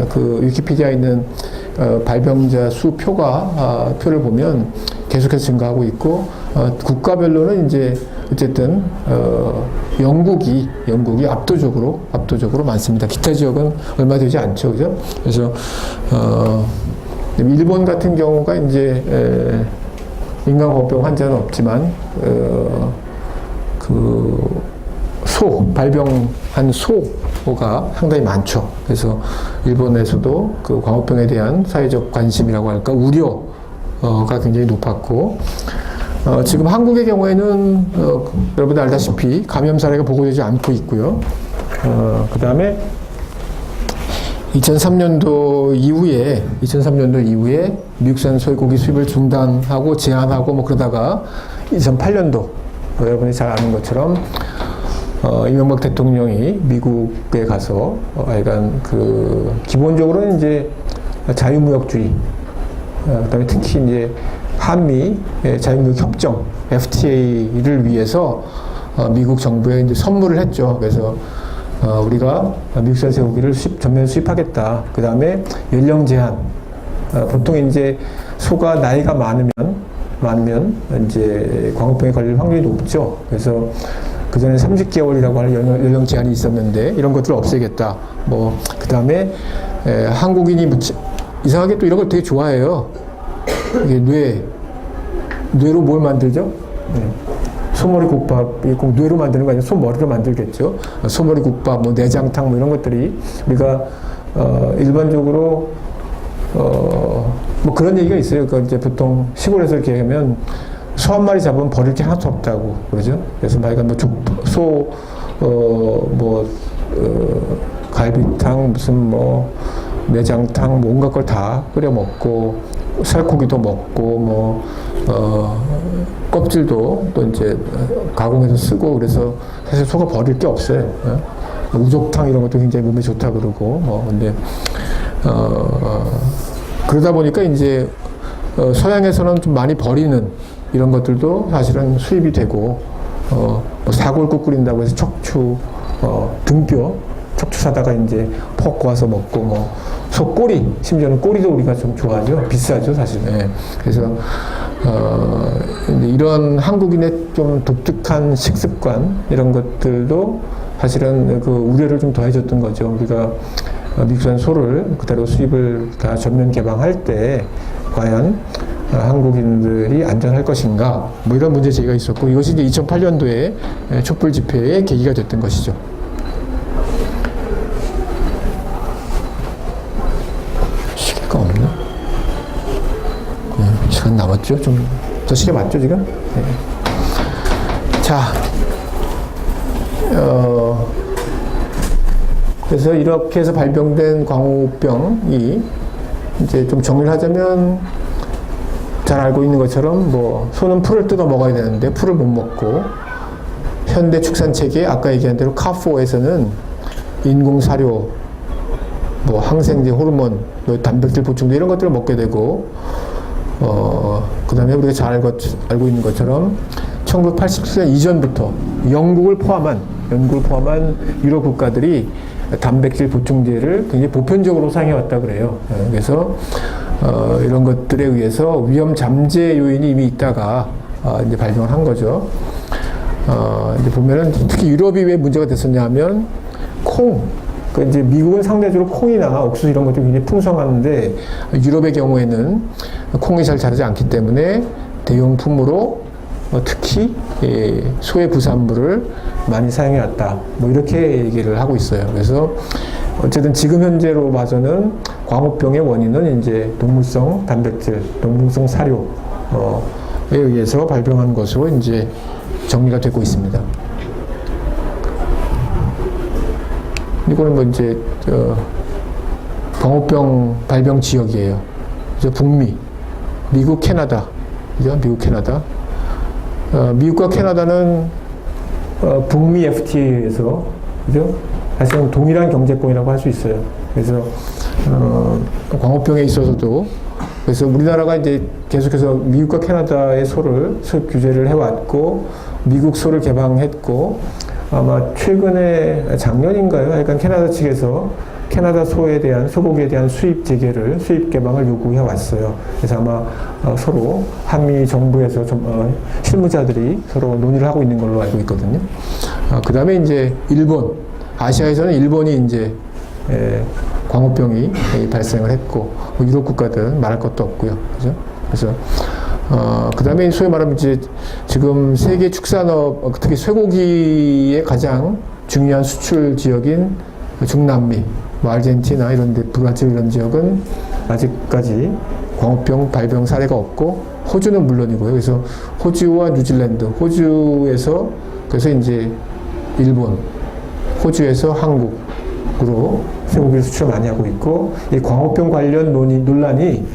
그 위키피디아에 있는 발병자 수 표를 보면 계속해서 증가하고 있고 국가별로는 이제 어쨌든 영국이 압도적으로 많습니다. 기타 지역은 얼마 되지 않죠, 그죠? 그래서 일본 같은 경우가 이제 인간광우병 환자는 없지만 발병한 소가 상당히 많죠. 그래서 일본에서도 그 광우병에 대한 사회적 관심이라고 할까 우려가 굉장히 높았고 지금 한국의 경우에는 여러분들 알다시피 감염 사례가 보고되지 않고 있고요. 그 다음에 2003년도 이후에 미국산 소고기 수입을 중단하고 제한하고 그러다가 2008년도 여러분이 잘 아는 것처럼 이명박 대통령이 미국에 가서 약간 기본적으로는 이제 자유무역주의, 그다음에 특히 이제 한미 자유무역 협정 FTA를 위해서 미국 정부에 이제 선물을 했죠. 그래서 우리가 미국산 쇠고기를 전면 수입하겠다. 그 다음에 연령 제한. 보통 이제 소가 나이가 많으면 이제 광우병에 걸릴 확률이 높죠. 그래서 그 전에 30개월이라고 하는 연령 제한이 있었는데 이런 것들을 없애겠다. 그 다음에 한국인이 이상하게 또 이런 걸 되게 좋아해요. 이게 뇌로 뭘 만들죠? 소머리 국밥이 꼭 뇌로 만드는 거 아니라 소머리로 만들겠죠. 소머리 국밥, 내장탕 이런 것들이 우리가 일반적으로 그런 얘기가 있어요. 그러니까 이제 보통 시골에서 이렇게 하면 소 한 마리 잡으면 버릴 게 하나도 없다고 그러죠. 그래서 우리가 갈비탕 무슨 내장탕 온갖 걸 다 끓여 먹고 살코기도 먹고 껍질도 또 이제 가공해서 쓰고 그래서 사실 소가 버릴 게 없어요. 우족탕 이런 것도 굉장히 몸에 좋다 그러고 근데 그러다 보니까 이제 서양에서는 좀 많이 버리는 이런 것들도 사실은 수입이 되고 사골국 끓인다고 해서 척추 등뼈 척추 사다가 이제 퍽 구워서 먹고 소꼬리 심지어는 꼬리도 우리가 좀 좋아하죠. 비싸죠 사실은. 그래서 이런 한국인의 좀 독특한 식습관 이런 것들도 사실은 그 우려를 좀 더해줬던 거죠. 우리가 미국산 소를 그대로 수입을 다 전면 개방할 때 과연 한국인들이 안전할 것인가 이런 문제 제기가 있었고 이것이 이제 2008년도에 촛불 집회의 계기가 됐던 것이죠. 시간 남았죠? 좀 더 시계 맞죠 지금? 네. 자, 그래서 이렇게 해서 발병된 광우병이 이제 좀 정리를 하자면 잘 알고 있는 것처럼 뭐 소는 풀을 뜯어 먹어야 되는데 풀을 못 먹고 현대 축산 체계 아까 얘기한 대로 카포에서는 인공 사료, 뭐 항생제, 호르몬, 뭐 단백질 보충제 이런 것들을 먹게 되고 그 다음에 우리가 잘 알고 있는 것처럼 1987년 이전부터 영국을 포함한 유럽 국가들이 단백질 보충제를 굉장히 보편적으로 사용해왔다 그래요. 그래서 이런 것들에 의해서 위험 잠재 요인이 이미 있다가 이제 발병을 한 거죠. 이제 보면은 특히 유럽이 왜 문제가 됐었냐 하면 그 이제 미국은 상대적으로 콩이나 옥수수 이런 것들이 굉장히 풍성한데 유럽의 경우에는 콩이 잘 자라지 않기 때문에 대용품으로 특히 소의 부산물을 많이 사용해 왔다. 뭐 이렇게 얘기를 하고 있어요. 그래서 어쨌든 지금 현재로 봐서는 광우병의 원인은 이제 동물성 단백질, 동물성 사료에 의해서 발병한 것으로 이제 정리가 되고 있습니다. 이거는 뭐 이제 광우병 발병 지역이에요. 그래서 북미, 미국, 캐나다, 그죠? 미국, 캐나다. 미국과 캐나다는 북미 FTA에서 그죠? 사실은 동일한 경제권이라고 할 수 있어요. 그래서 광우병에 있어서도 그래서 우리나라가 이제 계속해서 미국과 캐나다의 소를 규제를 해왔고 미국 소를 개방했고 아마 최근에 작년인가요? 하여간 캐나다 측에서 캐나다 소에 대한 소고기에 대한 수입 재개를 수입 개방을 요구해 왔어요. 그래서 아마 서로 한미 정부에서 좀 실무자들이 서로 논의를 하고 있는 걸로 알고 있거든요. 그 다음에 이제 일본, 아시아에서는 일본이 이제 광우병이 발생을 했고 뭐 유럽 국가들은 말할 것도 없고요. 그죠? 그래서 그 다음에 소위 말하면 이제 지금 세계 축산업, 특히 쇠고기의 가장 중요한 수출 지역인 중남미, 뭐 아르헨티나 이런 데, 브라질 이런 지역은 아직까지 광우병 발병 사례가 없고 호주는 물론이고요. 그래서 호주와 뉴질랜드, 호주에서 그래서 이제 일본, 호주에서 한국으로 쇠고기를 수출 많이 하고 있고 이 광우병 관련 논란이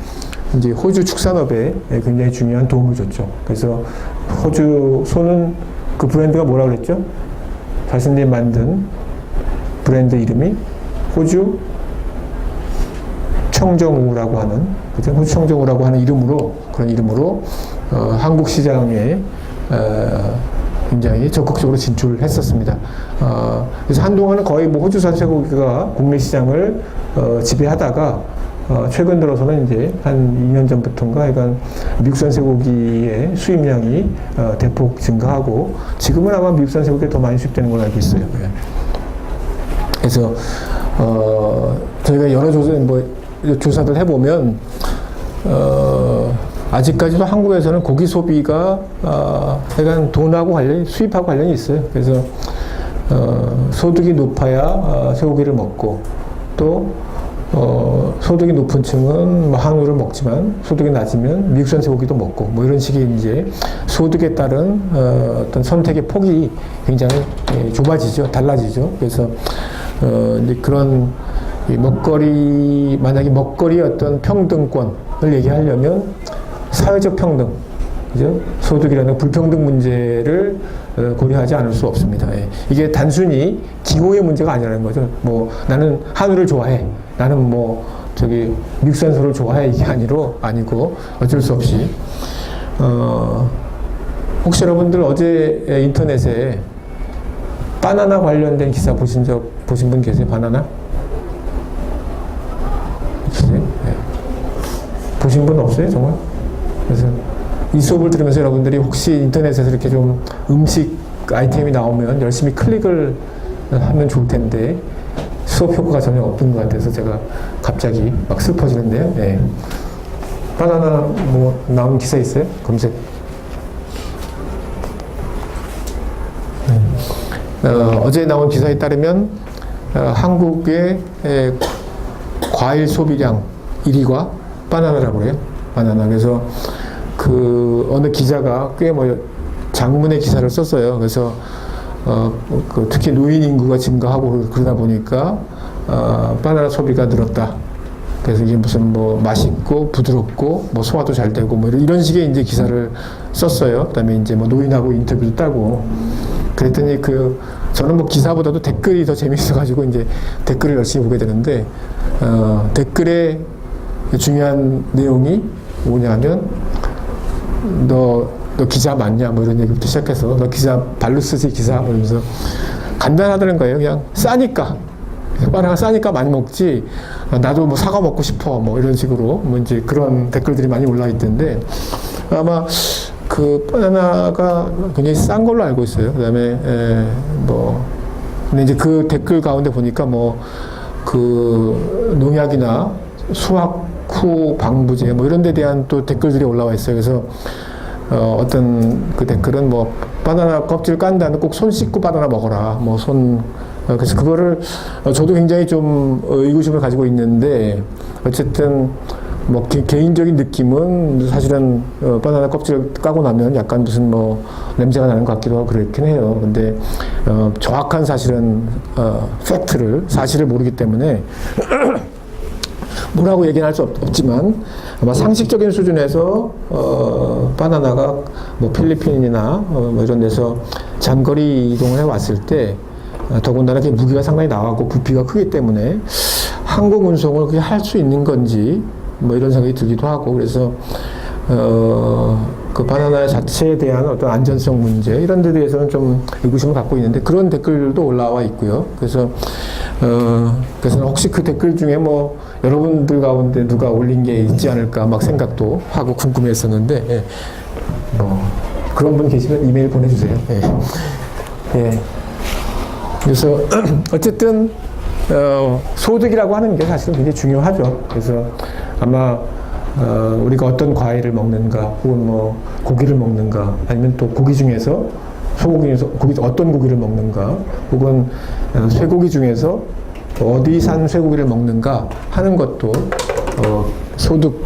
이제 호주 축산업에 굉장히 중요한 도움을 줬죠. 그래서 호주 소는 그 브랜드가 뭐라고 그랬죠? 자신들이 만든 브랜드 이름이 호주 청정우라고 하는, 그죠? 호주 청정우라고 하는 이름으로, 그런 이름으로 한국 시장에 굉장히 적극적으로 진출을 했었습니다. 그래서 한동안은 거의 뭐 호주산 쇠고기가 국내 시장을 지배하다가 최근 들어서는 이제 한 2년 전부터인가 약간 미국산 쇠고기의 수입량이 대폭 증가하고 지금은 아마 미국산 쇠고기가 더 많이 수입되는 걸로 알고 있어요. 그래서 저희가 여러 조사들 해보면 아직까지도 한국에서는 고기 소비가 약간 돈하고 관련이 수입하고 관련이 있어요. 그래서 소득이 높아야 쇠고기를 먹고 또 소득이 높은 층은 뭐 한우를 먹지만 소득이 낮으면 미국산 쇠고기도 먹고 뭐 이런 식의 이제 소득에 따른 어떤 선택의 폭이 굉장히 좁아지죠, 달라지죠. 그래서 이제 그런 만약에 먹거리 어떤 평등권을 얘기하려면 사회적 평등, 그죠? 소득이라는 불평등 문제를 고려하지 않을 수 없습니다. 이게 단순히 기호의 문제가 아니라는 거죠. 뭐 나는 한우를 좋아해. 나는 뭐 미국산 소를 좋아해 이게 아니고 어쩔 수 없이 혹시 여러분들 어제 인터넷에 바나나 관련된 기사 보신 분 계세요? 바나나? 없으세요? 네. 보신 분 없어요? 정말? 그래서 이 수업을 들으면서 여러분들이 혹시 인터넷에서 이렇게 좀 음식 아이템이 나오면 열심히 클릭을 하면 좋을 텐데 수업 효과가 전혀 없는 것 같아서 제가 갑자기 막 슬퍼지는데요. 네. 바나나 뭐 나온 기사 있어요? 검색. 어제 나온 기사에 따르면 한국의 과일 소비량 1위가 바나나라고 해요. 바나나. 그래서 그 어느 기자가 꽤 뭐 장문의 기사를 썼어요. 그래서 그 특히 노인 인구가 증가하고 그러다 보니까 바나나 소비가 늘었다. 그래서 이게 무슨 뭐 맛있고 부드럽고 뭐 소화도 잘 되고 뭐 이런 식의 이제 기사를 썼어요. 그다음에 이제 뭐 노인하고 인터뷰도 따고 그랬더니 저는 뭐 기사보다도 댓글이 더 재밌어가지고 이제 댓글을 열심히 보게 되는데 댓글에 중요한 내용이 뭐냐면 너 기자 맞냐 뭐 이런 얘기부터 시작해서 너 기자 발로 쓰지 기사 뭐 이러면서 간단하다는 거예요. 그냥 싸니까 바나나 싸니까 많이 먹지 나도 뭐 사과 먹고 싶어 뭐 이런 식으로 뭐 이제 그런 댓글들이 많이 올라 있던데 아마 그 바나나가 굉장히 싼 걸로 알고 있어요. 그다음에 뭐 근데 이제 그 댓글 가운데 보니까 뭐 그 농약이나 수확 후 방부제 뭐 이런 데 대한 또 댓글들이 올라와 있어요. 그래서 어떤 그 댓글은 뭐 바나나 껍질 깐 다음에 꼭 손 씻고 바나나 먹어라 뭐 그래서 그거를 저도 굉장히 좀 의구심을 가지고 있는데 어쨌든 뭐 개인적인 느낌은 사실은 바나나 껍질을 까고 나면 약간 무슨 뭐 냄새가 나는 것 같기도 하고 그렇긴 해요. 근데 정확한 사실은 사실을 모르기 때문에 뭐라고 얘기는 할 수 없지만 아마 상식적인 수준에서 바나나가 뭐 필리핀이나 뭐 이런 데서 장거리 이동을 해왔을 때 더군다나 무게가 상당히 나가고 부피가 크기 때문에 항공 운송을 그게 할 수 있는 건지 뭐 이런 생각이 들기도 하고 그래서 그 바나나 자체에 대한 어떤 안전성 문제 이런 데 대해서는 좀 의구심을 갖고 있는데 그런 댓글도 올라와 있고요. 그래서 혹시 그 댓글 중에 뭐 여러분들 가운데 누가 올린 게 있지 않을까 막 생각도 하고 궁금했었는데 예. 뭐 그런 분 계시면 이메일 보내주세요. 예. 예. 그래서 어쨌든 소득이라고 하는 게 사실은 굉장히 중요하죠. 그래서 아마 우리가 어떤 과일을 먹는가 혹은 뭐 고기를 먹는가 아니면 또 고기 중에서 소고기 중에서 어떤 고기를 먹는가 혹은 쇠고기 중에서 어디산 쇠고기를 먹는가 하는 것도 소득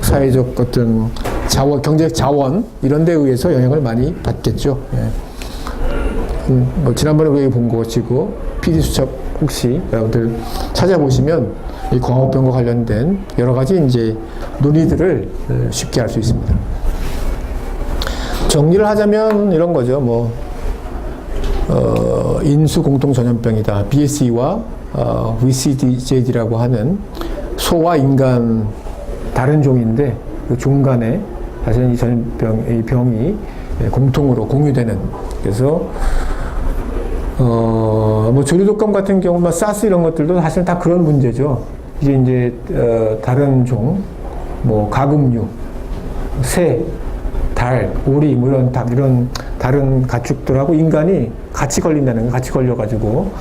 사회적 어떤 자원 경제 자원 이런 데 의해서 영향을 많이 받겠죠. 예. 뭐 지난번에 우리가 본 것이고 PD수첩 혹시 여러분들 찾아보시면 이 광우병과 관련된 여러 가지 이제 논의들을 쉽게 알 수 있습니다. 정리를 하자면 이런 거죠. 뭐 인수 공통 전염병이다. BSE와 VCJD라고 하는 소와 인간 다른 종인데 그 중간에 사실은 이 전염병, 이 병이 공통으로 공유되는 그래서 뭐 조류독감 같은 경우, 사스 이런 것들도 사실 다 그런 문제죠. 이제 다른 종, 뭐 가금류, 새, 달, 오리, 뭐 이런 다른 가축들하고 인간이 같이 걸린다는 거, 같이 걸려가지고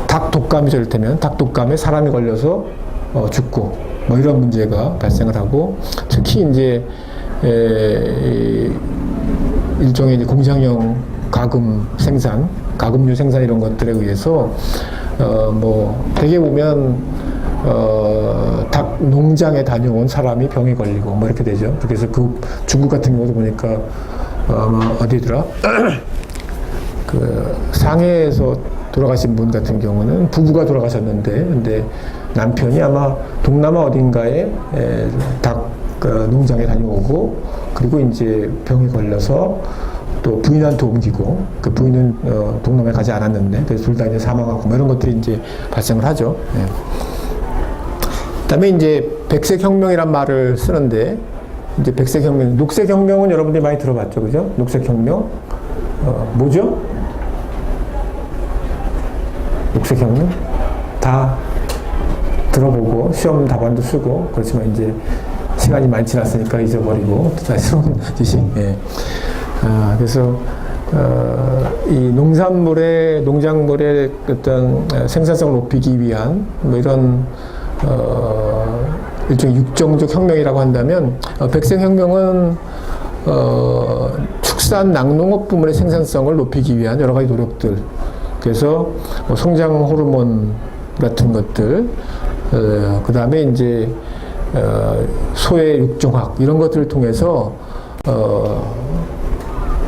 닭 독감이 될 테면 닭 독감에 사람이 걸려서 죽고 뭐 이런 문제가 발생을 하고 특히 이제 일종의 이제 공장형 가금류 생산 이런 것들에 의해서 뭐 대개 보면 닭 농장에 다녀온 사람이 병에 걸리고 뭐 이렇게 되죠. 그래서 그 중국 같은 경우도 보니까 아마 어디더라 그 상해에서 돌아가신 분 같은 경우는 부부가 돌아가셨는데 근데 남편이 아마 동남아 어딘가에 닭 농장에 다녀오고 그리고 이제 병에 걸려서 또 부인한테 옮기고 그 부인은 동남아에 가지 않았는데 그래서 둘 다 이제 사망하고 뭐 이런 것들이 이제 발생을 하죠. 예. 그다음에 이제 백색혁명이란 말을 쓰는데 이제 백색혁명, 녹색혁명은 여러분들이 많이 들어봤죠, 그죠? 녹색혁명 뭐죠? 녹색혁명 다 들어보고 시험 답안도 쓰고 그렇지만 이제 시간이 많이 지났으니까 잊어버리고 또 다시 새로운 지식. 예. 그래서 이 농작물의 어떤 생산성을 높이기 위한 뭐 이런 일종의 육정적 혁명이라고 한다면 백색혁명은 축산 낙농업 부문의 생산성을 높이기 위한 여러 가지 노력들 그래서 성장 호르몬 같은 것들 그 다음에 이제 소의 육종학 이런 것들을 통해서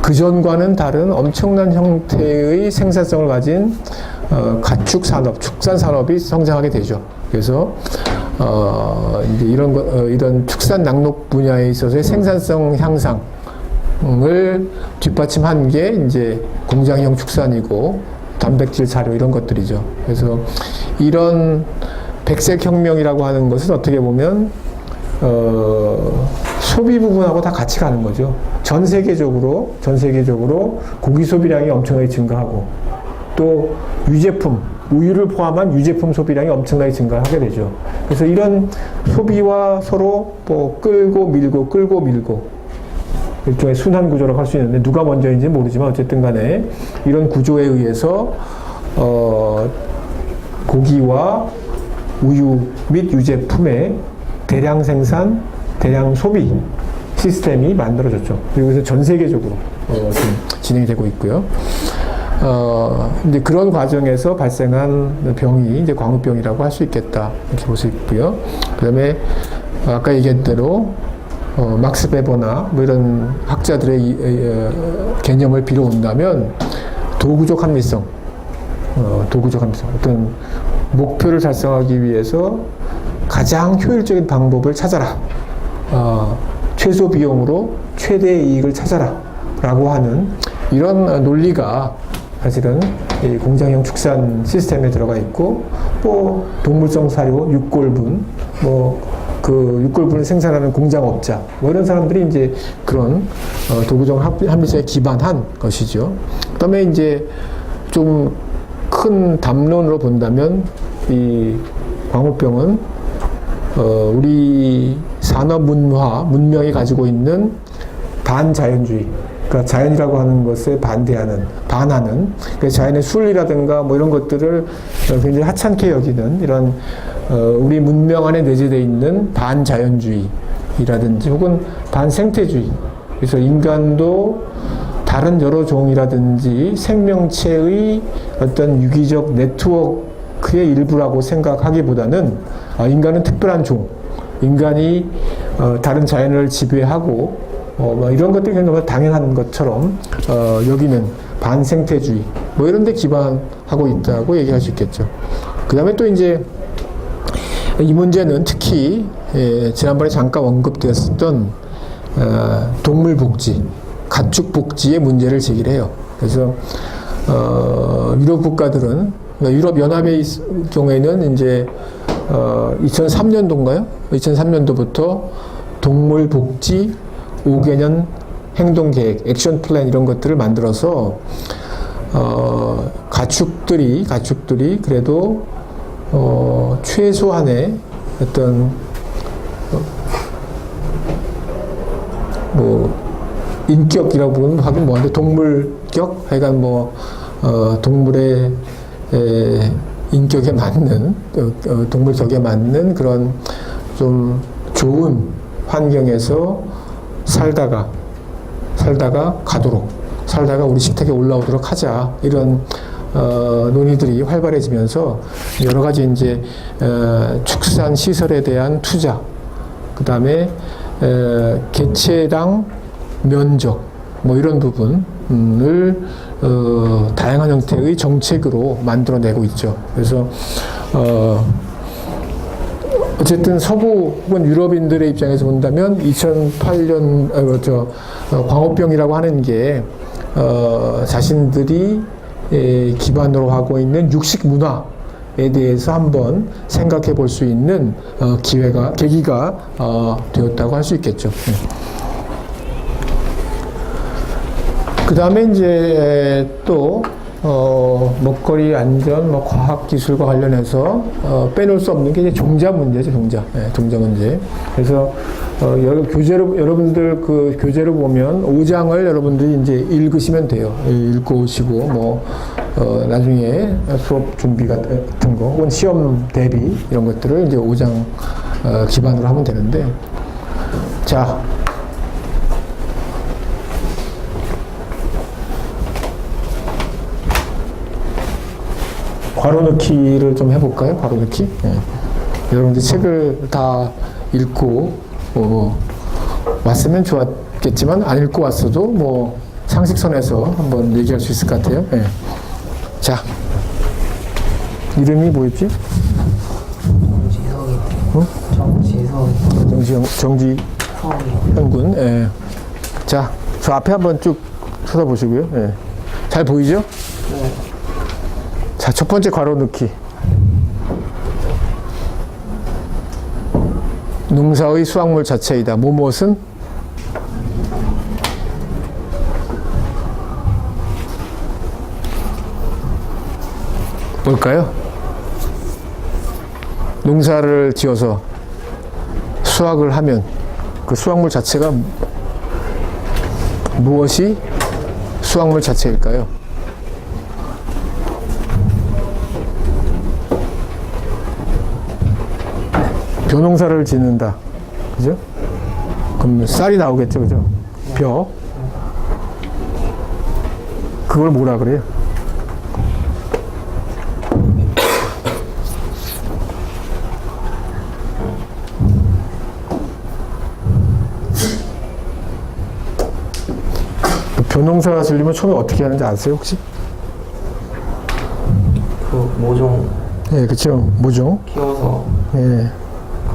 그전과는 다른 엄청난 형태의 생산성을 가진 가축 산업, 축산 산업이 성장하게 되죠. 그래서 이제 이런 축산 낙농 분야에 있어서의 생산성 향상을 뒷받침한 게 이제 공장형 축산이고 단백질 사료 이런 것들이죠. 그래서 이런 백색 혁명이라고 하는 것은 어떻게 보면 소비 부분하고 다 같이 가는 거죠. 전 세계적으로 고기 소비량이 엄청나게 증가하고 또 유제품, 우유를 포함한 유제품 소비량이 엄청나게 증가하게 되죠. 그래서 이런 소비와 서로 뭐 끌고 밀고 일종의 순환 구조라고 할 수 있는데 누가 먼저인지 모르지만 어쨌든 간에 이런 구조에 의해서 고기와 우유 및 유제품의 대량 생산, 대량 소비 시스템이 만들어졌죠. 그리고 그래서 전 세계적으로 지금 진행이 되고 있고요. 이제 그런 과정에서 발생한 병이 이제 광우병이라고 할 수 있겠다 이렇게 볼 수 있고요. 그다음에 아까 얘기한 대로 막스 베버나 뭐 이런 학자들의 개념을 빌어온다면 도구적 합리성, 어떤 목표를 달성하기 위해서 가장 효율적인 방법을 찾아라. 최소 비용으로 최대의 이익을 찾아라. 라고 하는 이런 논리가 사실은 이 공장형 축산 시스템에 들어가 있고, 또 동물성 사료, 육골분, 그 육골분을 생산하는 공장업자, 이런 사람들이 이제 그런 도구적 합리성에 기반한 것이죠. 그 다음에 이제 좀 큰 담론으로 본다면 이 광우병은 우리 산업 문명이 가지고 있는 반자연주의, 그러니까 자연이라고 하는 것에 반하는, 그러니까 자연의 순리라든가 뭐 이런 것들을 굉장히 하찮게 여기는 이런 우리 문명 안에 내재되어 있는 반자연주의라든지 혹은 반생태주의. 그래서 인간도 다른 여러 종이라든지 생명체의 어떤 유기적 네트워크의 일부라고 생각하기보다는 인간은 특별한 종, 인간이 다른 자연을 지배하고 이런 것들이 너무 당연한 것처럼 여기는 반생태주의 뭐 이런 데 기반하고 있다고 얘기할 수 있겠죠. 그 다음에 또 이제 이 문제는 특히 지난번에 잠깐 언급되었던 동물 복지, 가축 복지의 문제를 제기를 해요. 그래서 유럽 국가들은, 유럽 연합의 경우에는 이제 2003년도인가요? 2003년도부터 동물 복지 5개년 행동 계획, 액션 플랜 이런 것들을 만들어서 가축들이 그래도 최소한의 어떤 인격이라고 하긴 뭐한데 동물격, 하여간 동물의 인격에 맞는, 동물격에 맞는 그런 좀 좋은 환경에서 살다가 우리 식탁에 올라오도록 하자. 이런 논의들이 활발해지면서 여러 가지 이제 축산 시설에 대한 투자, 그 다음에 개체당 면적, 뭐 이런 부분을 다양한 형태의 정책으로 만들어내고 있죠. 그래서 어쨌든 서구 혹은 유럽인들의 입장에서 본다면 2008년 광우병이라고 하는 게 자신들이 기반으로 하고 있는 육식 문화에 대해서 한번 생각해 볼 수 있는 계기가 되었다고 할 수 있겠죠. 그 다음에 이제 또 먹거리 안전, 과학 기술과 관련해서 빼놓을 수 없는 게 이제 종자 문제죠, 종자 문제. 그래서 여러분들 그 교재를 보면 5장을 여러분들이 이제 읽으시면 돼요. 읽고 오시고 나중에 수업 준비 같은 거 혹은 시험 대비 이런 것들을 이제 5장 기반으로 하면 되는데, 자. 괄호 넣기를 좀 해볼까요? 괄호 넣기. 여러분들 책을 다 읽고 왔으면 좋았겠지만 안 읽고 왔어도 뭐 상식선에서 한번 얘기할 수 있을 것 같아요. 예. 자, 이름이 뭐였지? 정지현군. 예. 자, 저 앞에 한번 쭉 쳐다보시고요. 예. 잘 보이죠? 네. 자, 첫 번째 괄호 넣기. 농사의 수확물 자체이다. 무엇은? 뭘까요? 농사를 지어서 수확을 하면 그 수확물 자체가 무엇이 수확물 자체일까요? 벼농사를 짓는다. 그죠? 그럼 쌀이 나오겠죠. 그죠? 벼. 그걸 뭐라 그래요? 벼농사 지으려면 처음에 어떻게 하는지 아세요, 혹시? 그 모종 예, 그쵸. 모종. 키워서. 예.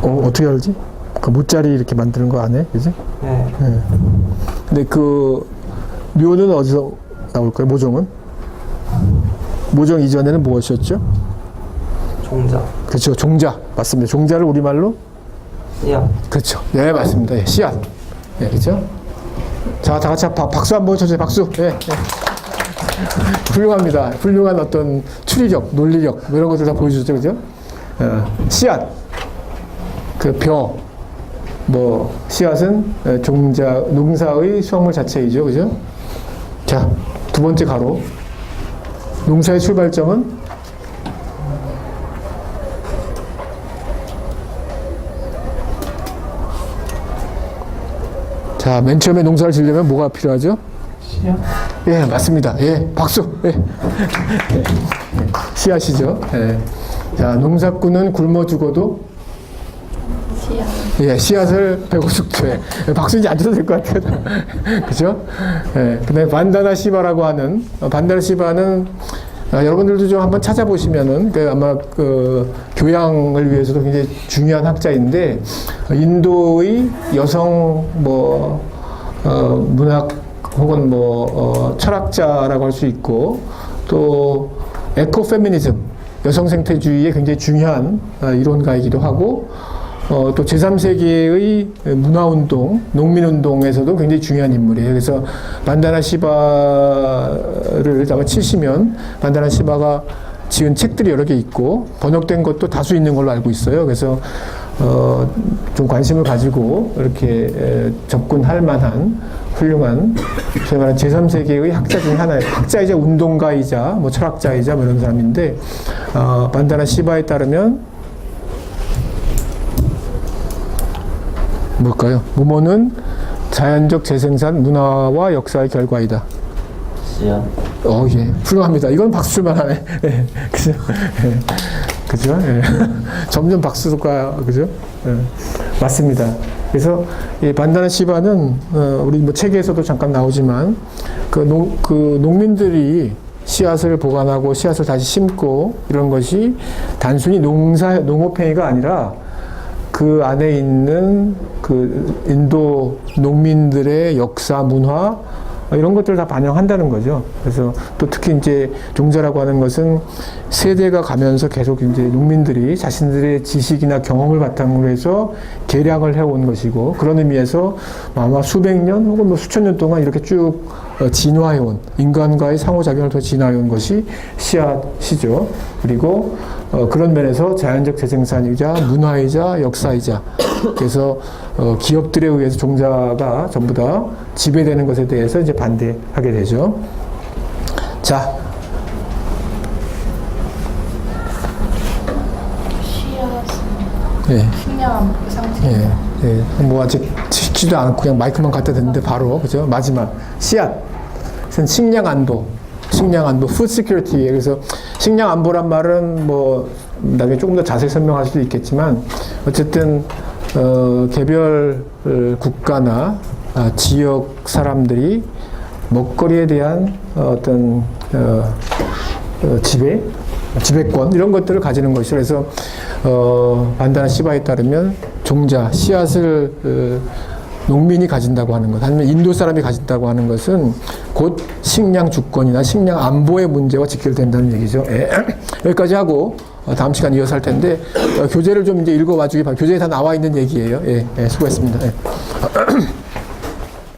어떻게 알지? 그 모짜리 이렇게 만드는 거 안 해? 그지? 네. 예. 근데 그 묘는 어디서 나올까요? 모종은? 모종 이전에는 무엇이었죠? 종자. 그렇죠. 종자. 맞습니다. 종자를 우리말로? 씨앗. 그렇죠. 네, 맞습니다. 예, 씨앗. 예, 그렇죠? 자, 다 같이 박수 한번 쳐주세요. 박수. 예, 예. 훌륭합니다. 훌륭한 어떤 추리력, 논리력 뭐 이런 것들 다 보여주죠, 그죠? 씨앗, 그 벼, 뭐 씨앗은 종자, 농사의 수확물 자체이죠, 그죠? 자, 두 번째 가로. 농사의 출발점은 자, 맨 처음에 농사를 지으려면 뭐가 필요하죠? 씨앗. 예, 맞습니다. 예, 박수. 예. 씨앗이죠. 예. 자, 농사꾼은 굶어 죽어도 씨앗. 예, 씨앗을 베고 죽되. 예, 박수 이제 안 쳐도 될 것 같아요. 그죠? 예. 그 다음에 반다나 시바라고 하는, 반다나 시바는 여러분들도 좀 한번 찾아보시면은 아마 그 교양을 위해서도 굉장히 중요한 학자인데 인도의 여성 뭐 문학 혹은 철학자라고 할 수 있고 또 에코페미니즘 여성 생태주의에 굉장히 중요한 이론가이기도 하고 또 제3세기의 문화운동, 농민운동에서도 굉장히 중요한 인물이에요. 그래서 반다나 시바를 아마 치시면 반다나 시바가 지은 책들이 여러 개 있고 번역된 것도 다수 있는 걸로 알고 있어요. 그래서 좀 관심을 가지고 이렇게 접근할 만한 훌륭한 소위 말하는 제3세기의 학자 중에 하나예요. 학자이자 운동가이자 뭐 철학자이자 뭐 이런 사람인데 반다나 시바에 따르면 뭘까요? 무모는 자연적 재생산 문화와 역사의 결과이다. 씨앗. 예. 훌륭합니다. 이건 박수 줄만 하네. 예. 그죠? 예. 그죠? 예. 점점 박수가, 그죠? 예. 맞습니다. 그래서 이 반다나 시바는, 우리 뭐 책에서도 잠깐 나오지만, 그 농민들이 씨앗을 보관하고 씨앗을 다시 심고 이런 것이 단순히 농업행위가 아니라 그 안에 있는 그 인도 농민들의 역사, 문화, 이런 것들을 다 반영한다는 거죠. 그래서 또 특히 이제 종자라고 하는 것은 세대가 가면서 계속 이제 농민들이 자신들의 지식이나 경험을 바탕으로 해서 개량을 해온 것이고 그런 의미에서 아마 수백 년 혹은 뭐 수천 년 동안 이렇게 쭉 진화해온 인간과의 상호작용을 통해 진화해온 것이 씨앗이죠. 그리고 그런 면에서 자연적 재생산이자 문화이자 역사이자 그래서 기업들에 의해서 종자가 전부 다 지배되는 것에 대해서 이제 반대하게 되죠. 자, 씨앗은 예, 식량 상태. 예, 예. 뭐 아직 치지도 않고 그냥 마이크만 갖다 대는데 바로 그죠? 마지막 씨앗은 식량 안보, food security. 그래서 식량 안보란 말은 뭐 나중에 조금 더 자세히 설명할 수도 있겠지만 어쨌든 개별 국가나 지역 사람들이 먹거리에 대한 어떤 지배권 이런 것들을 가지는 것이죠. 그래서 반다나 시바에 따르면 종자, 씨앗을 농민이 가진다고 하는 것, 아니면 인도 사람이 가진다고 하는 것은 곧 식량 주권이나 식량 안보의 문제와 직결된다는 얘기죠. 예. 여기까지 하고 다음 시간 이어서 할 텐데 교재를 좀 이제 읽어봐 주기 바랍니다. 교재에 다 나와 있는 얘기예요. 예, 수고했습니다. 예.